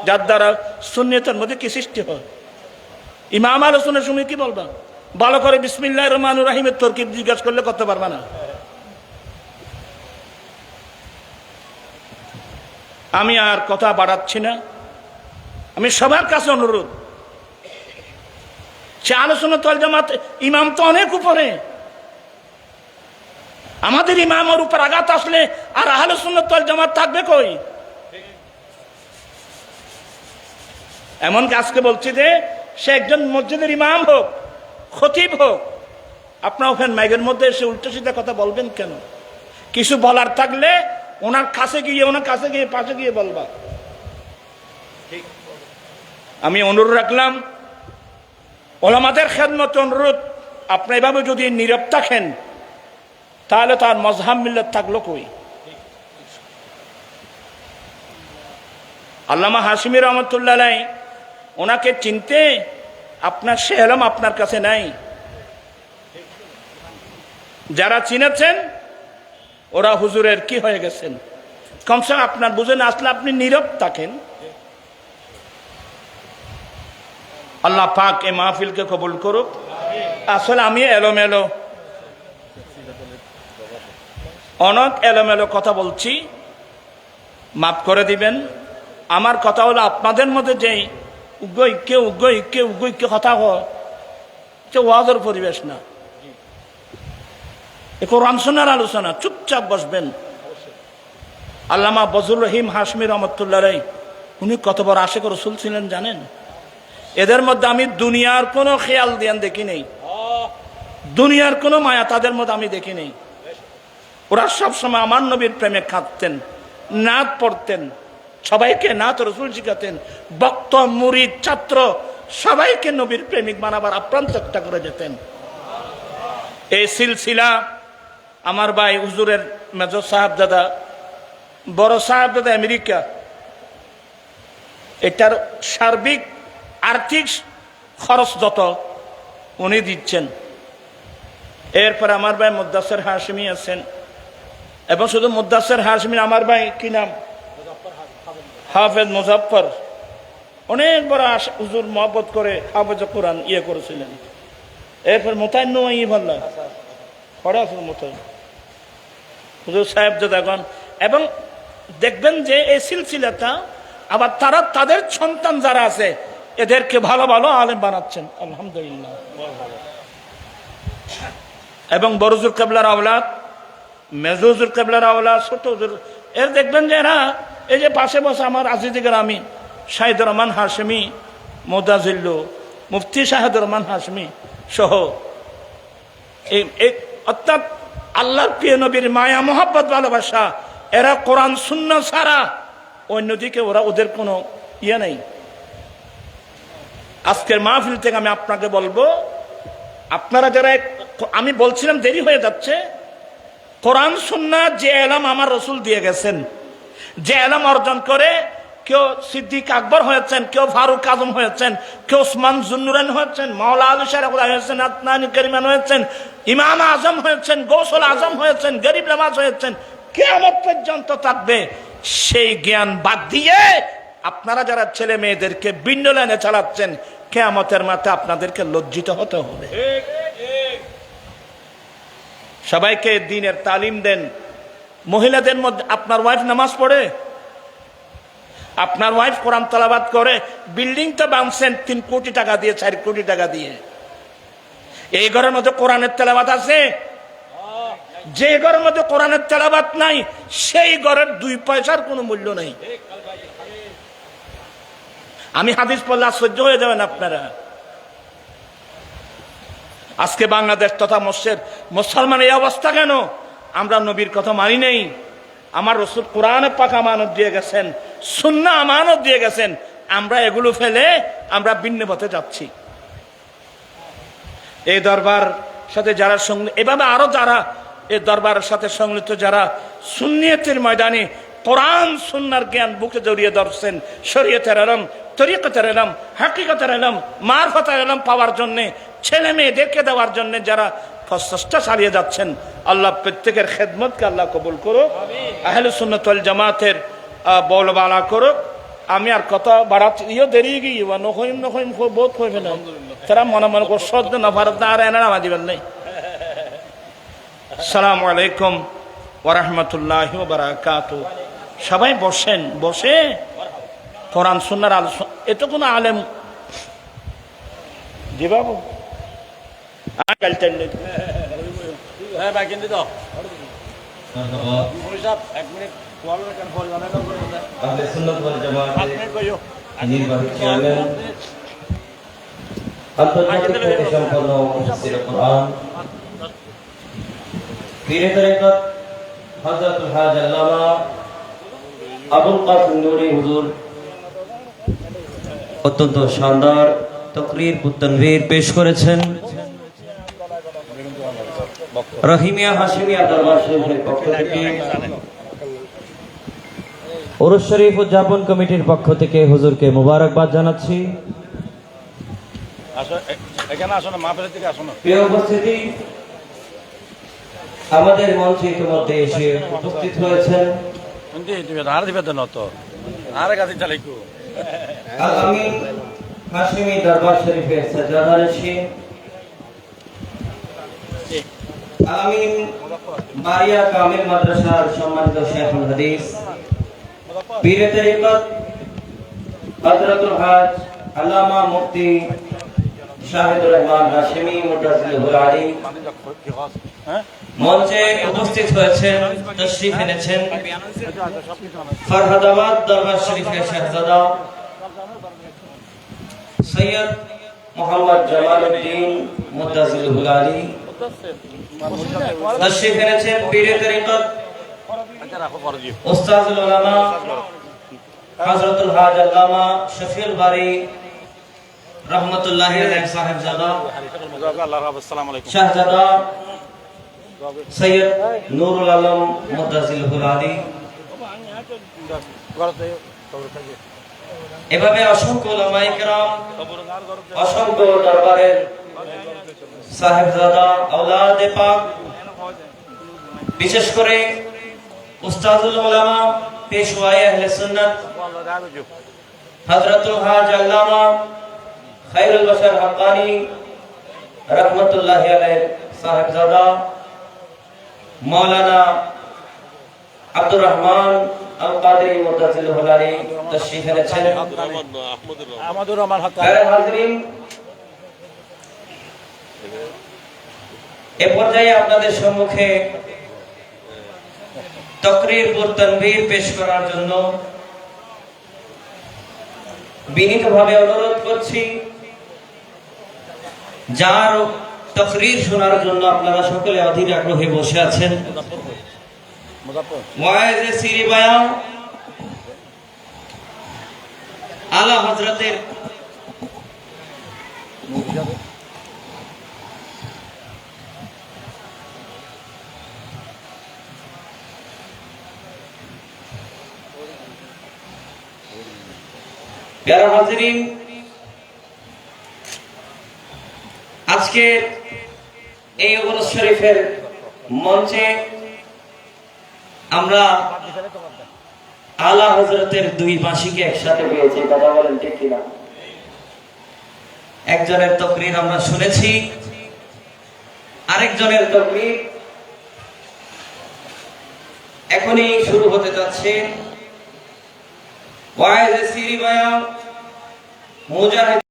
যার দ্বারা সুন্নিয়তের মধ্যে কি সৃষ্টি হয়। ইমাম আলোচনার সময় কি বলবা? ভালো করে বিসমিল্লাহির রহমানির রহিমের তরকিব জিজ্ঞাসা করলে করতে পারবা না। আমি আর কথা বাড়াচ্ছি না। আমি সবার কাছে অনুরোধ, সে আহলে সুন্নাত ওয়াল জামাত ইমাম তো অনেক উপরে, আমাদের ইমামের উপর আঘাত আসলে আর আহলে সুন্নাত ওয়াল জামাত থাকবে কই? এমনকি আজকে বলছি যে সে একজন মসজিদের ইমাম হোক, খতিব হোক, আপনার ওখানে মাইকের মধ্যে এসে উল্টো সিধা কথা বলবেন কেন? কিছু বলার থাকলে ওনার কাছে গিয়ে পাশে গিয়ে বলবা। আমি অনুরোধ রাখলাম, ওলামাদের খেদমতে অনুরোধ, আপনি এভাবে যদি নীরব থাকেন তাহলে তার মজহাব মিল্লাত থাকলো কই? আল্লামা হাশিমি রহমতুল্লাহ আলাইহি ওনাকে চিনতে আপনার সে এলম আপনার কাছে নাই। যারা চিনেছেন ওরা হুজুরের কি হয়ে গেছেন, কমসে আপনার বুঝে না আসলে আপনি নীরব থাকেন। আল্লাহ পাক এই মাহফিলকে কবুল করুক। আসলে আমি অনেক এলোমেলো কথা বলছি, মাফ করে দিবেন। আমার কথা হলো আপনাদের মধ্যে যে উগ্র কথা হয়, ওয়াজের পরিবেশ না। এ কোরআন সুন্নাহর আলোচনা, চুপচাপ বসবেন। আল্লামা বজলুর রহিম হাশমি রহমতুল্লাহ রাই, উনি কত বড় আশিক রাসূল ছিলেন জানেন? এদের মধ্যে আমি দুনিয়ার কোনো খেয়াল ধ্যান দেখি নেই, দুনিয়ার কোনো মায়া তাদের মধ্যে আমি দেখি নেই। ওরা সবসময় আমার নবীর প্রেমে কাঁদতেন, নাত পড়তেন, সবাইকে নাত রসুল শিখাতেন, ভক্ত মুরিদ ছাত্র সবাইকে নবীর প্রেমিক বানাবার আপ্রাণ চেষ্টা করে যেতেন। এই সিলসিলা আমার ভাই হুজুরের মেজর সাহেবজাদা, বড় সাহেবজাদা আমেরিকা, এটার সার্বিক আর্থিক খরচ যত উনি দিচ্ছেন। এরপর আমার ভাই মুদ্দাসির হাশমি আছেন, এবং শুধু মুদ্দাসির হাশমি, আমার ভাই কি নাম, হাফেজ মুজাফফর, অনেক বড় হুজুর মহব্বত করে হাফেজ কোরআন করেছিলেন। এরপর মোতায়েন নয় ভাল্লা পড়ে আসল মোতায়েন হুজুর সাহেব যখন, এবং দেখবেন যে এই সিলসিলাটা আবার তারা তাদের সন্তান যারা আছে এদেরকে ভালো ভালো আলেম বানাচ্ছেন, আলহামদুলিল্লাহ। এবং বড় হুজুর কেবলার আওলাদ, মেজর হুজুর কেবলার আওলাদ, ছোট হুজুর, এর দেখবেন যে এরা এই যে পাশে বসে আমার আজিজ গ্রামী শাহিদুর রহমান হাশমি, মোদাজিল্লু, মুফতি শাহিদুর রহমান হাশমি সহ, অর্থাৎ আল্লাহর প্রিয় নবীর মায়া মোহাব্বত ভালোবাসা, এরা কোরআন সুন্নাহ ছাড়া অন্যদিকে ওরা ওদের কোনো ইয়ে নেই। আজকের মাহফিল থেকে আমি আপনাকে বলবো, আপনারা যারা, আমি বলছিলাম দেরি হয়ে যাচ্ছে, কোরআন সুন্নাহ যে এলাম আমার রসুল দিয়ে গেছেন, যে এলাম অর্জন করে কেউ সিদ্দিক আকবর হয়েছেন, কেউ ফারুক আজম হয়েছেন, কেউ ওসমান জুন্নুরাইন হয়েছেন, মাওলা আলী শাহরা হয়েছেন, আদনানী করিমান হয়েছেন, ইমাম আজম হয়েছেন, গৌসুল আজম হয়েছেন, গরিব নওয়াজ হয়েছেন, কিয়ামত পর্যন্ত থাকবে। সেই জ্ঞান বাদ দিয়ে আপনারা যারা ছেলে মেয়েদেরকে ভিন্ন লাইনে চালাচ্ছেন, কিয়ামতের মাঠে আপনাদেরকে লজ্জিত হতে হবে। সবাইকে দ্বীনের তালিম দেন। মহিলাদের মধ্যে আপনার ওয়াইফ নামাজ পড়ে, আপনার ওয়াইফ কোরআন তেলাওয়াত করে, বিল্ডিং তো বানছেন 3 কোটি টাকা দিয়ে, 4 কোটি টাকা দিয়ে, এই ঘরের মধ্যে কোরআনের তেলাওয়াত আছে? যে ঘরের মধ্যে কোরআনের তেলাওয়াত নাই সেই ঘরের 2 পয়সার কোনো মূল্য নাই। আমি হাদিস পড়লে আশ্চর্য হয়ে যাবেন আপনারা। আজকে বাংলাদেশ তথা মুসলমানের এই অবস্থা কেন? আমরা নবীর কথা মানি নেই। আমার রাসূল কোরআনে পাক আমানত দিয়ে গেছেন, সুন্নাহ আমানত দিয়ে গেছেন, আমরা এগুলো ফেলে আমরা ভিন্ন পথে যাচ্ছি। এই দরবার সাথে যারা এভাবে আরো যারা এই দরবারের সাথে সংযুক্ত, যারা সুন্নিয়তের ময়দানে কোরআন সুন্নাহর জ্ঞান বুকে জড়িয়ে ধরছেন, শরীয়তের ইলম, তরিকতের ইলম, হাকিকতের ইলম, মারফতের ইলম পাওয়ার জন্য, ছেলে মেয়েদেরকে দেওয়ার জন্য যারা প্রচেষ্টা চালিয়ে যাচ্ছেন, আল্লাহ প্রত্যেকের খেদমতকে আল্লাহ কবুল করুক, আহলে সুন্নাত ওয়াল জামাতের বলবালা করুক। আমি আর কথা বাড়াচ্ছি, দেরি গিয়ে নখইম বহুত হইবে না, তারা মনে মনে করে সদ্য না ভারত না আর এনারা আমাদের নেই। আসসালামু আলাইকুম ওয়া রাহমাতুল্লাহি ওয়া বারাকাতুহু। সবাই বসেন, বসে কোরআন সুন্নাহর আলোচনা। এটা কোনো আলেম জি বাবু আবুল কাসিম নুরি হুজুর অত্যন্ত শানদার তাকরীর তানভীর পেশ করেছেন। রহিমিয়া হাশিমিয়া দরবার শরীফের পক্ষ থেকে, ওরস শরীফ উদযাপন কমিটির পক্ষ থেকে হুজুরকে মোবারকবাদ জানাচ্ছি। প্রিয় উপস্থিতি, আমাদের মঞ্চে ইতিমধ্যে এসে উপস্থিত হয়েছেন আগামী হাশিমি দরবার শরীফের সাজাদারশি, আমিন মারিয়া কামিল মাদ্রাসার সম্মানিত শেখুল হাদিস, পীরে তরিকত হযরতুল হাজ আল্লামা মুফতি শাহিদুর রহমান হাশিমি মুতাসিলুল আলী মঞ্চে উপস্থিত হয়েছেন, তশরিফ এনেছেন ফরহাদাবাদ দরবার শরীফের শাহজাদা সৈয়দ মোহাম্মদ জামালউদ্দিন মুদ্দাজিল হুলালি, তশরিফ এনেছেন পীরে তরিকত উস্তাজুল উলামা হযরতুল হাজ আল্লামা শফিউল বারী রহমতুল্লাহি আলাইহি সাহেবজাদা শাহজাদা সৈয়দ নুরুল আলম মুদ্দাজিল হুলালি, এভাবে অসংখ্য উলামায়ে কেরাম, অসংখ্য দরবারের সাহেবজাদা আওলাদে পাক, বিশেষ করে উস্তাজুল উলামা পেশওয়ায়ে আহলে সুন্নাত হযরতুল হাজ আল্লামা খায়রুল বাশার হাক্কানি রহমতুল্লাহি আলাইহি সাহেবজাদা মাওলানা আব্দুর রহমান আল কাদেরী মুদ্দাজিল হুলালি তশরিফ এনেছেন। আমাদুর রহমান হাজিরিন, এ পর্যায়ে আপনাদের সম্মুখে তাকরীর ও তানবীর পেশ করার জন্য বিনীতভাবে অনুরোধ করছি। যার তাকরীর শোনার জন্য আপনারা সকলে অধীর আগ্রহে বসে আছেন, ওয়াইজে সিরি বায়ান আলা হযরতের প্যারা হাজিরিন, আজকে এই ওরস শরীফের মঞ্চে আমরা আলা হযরতের দুই বাঁশিকে একসাথে পেয়েছি, কথা বলেন ঠিক কিনা? একজনের তাকরীর আমরা শুনেছি, আরেকজনের তাকরীর এখনই শুরু হতে যাচ্ছে। ওয়াইজে সিরি বায়ান মুজাহিদ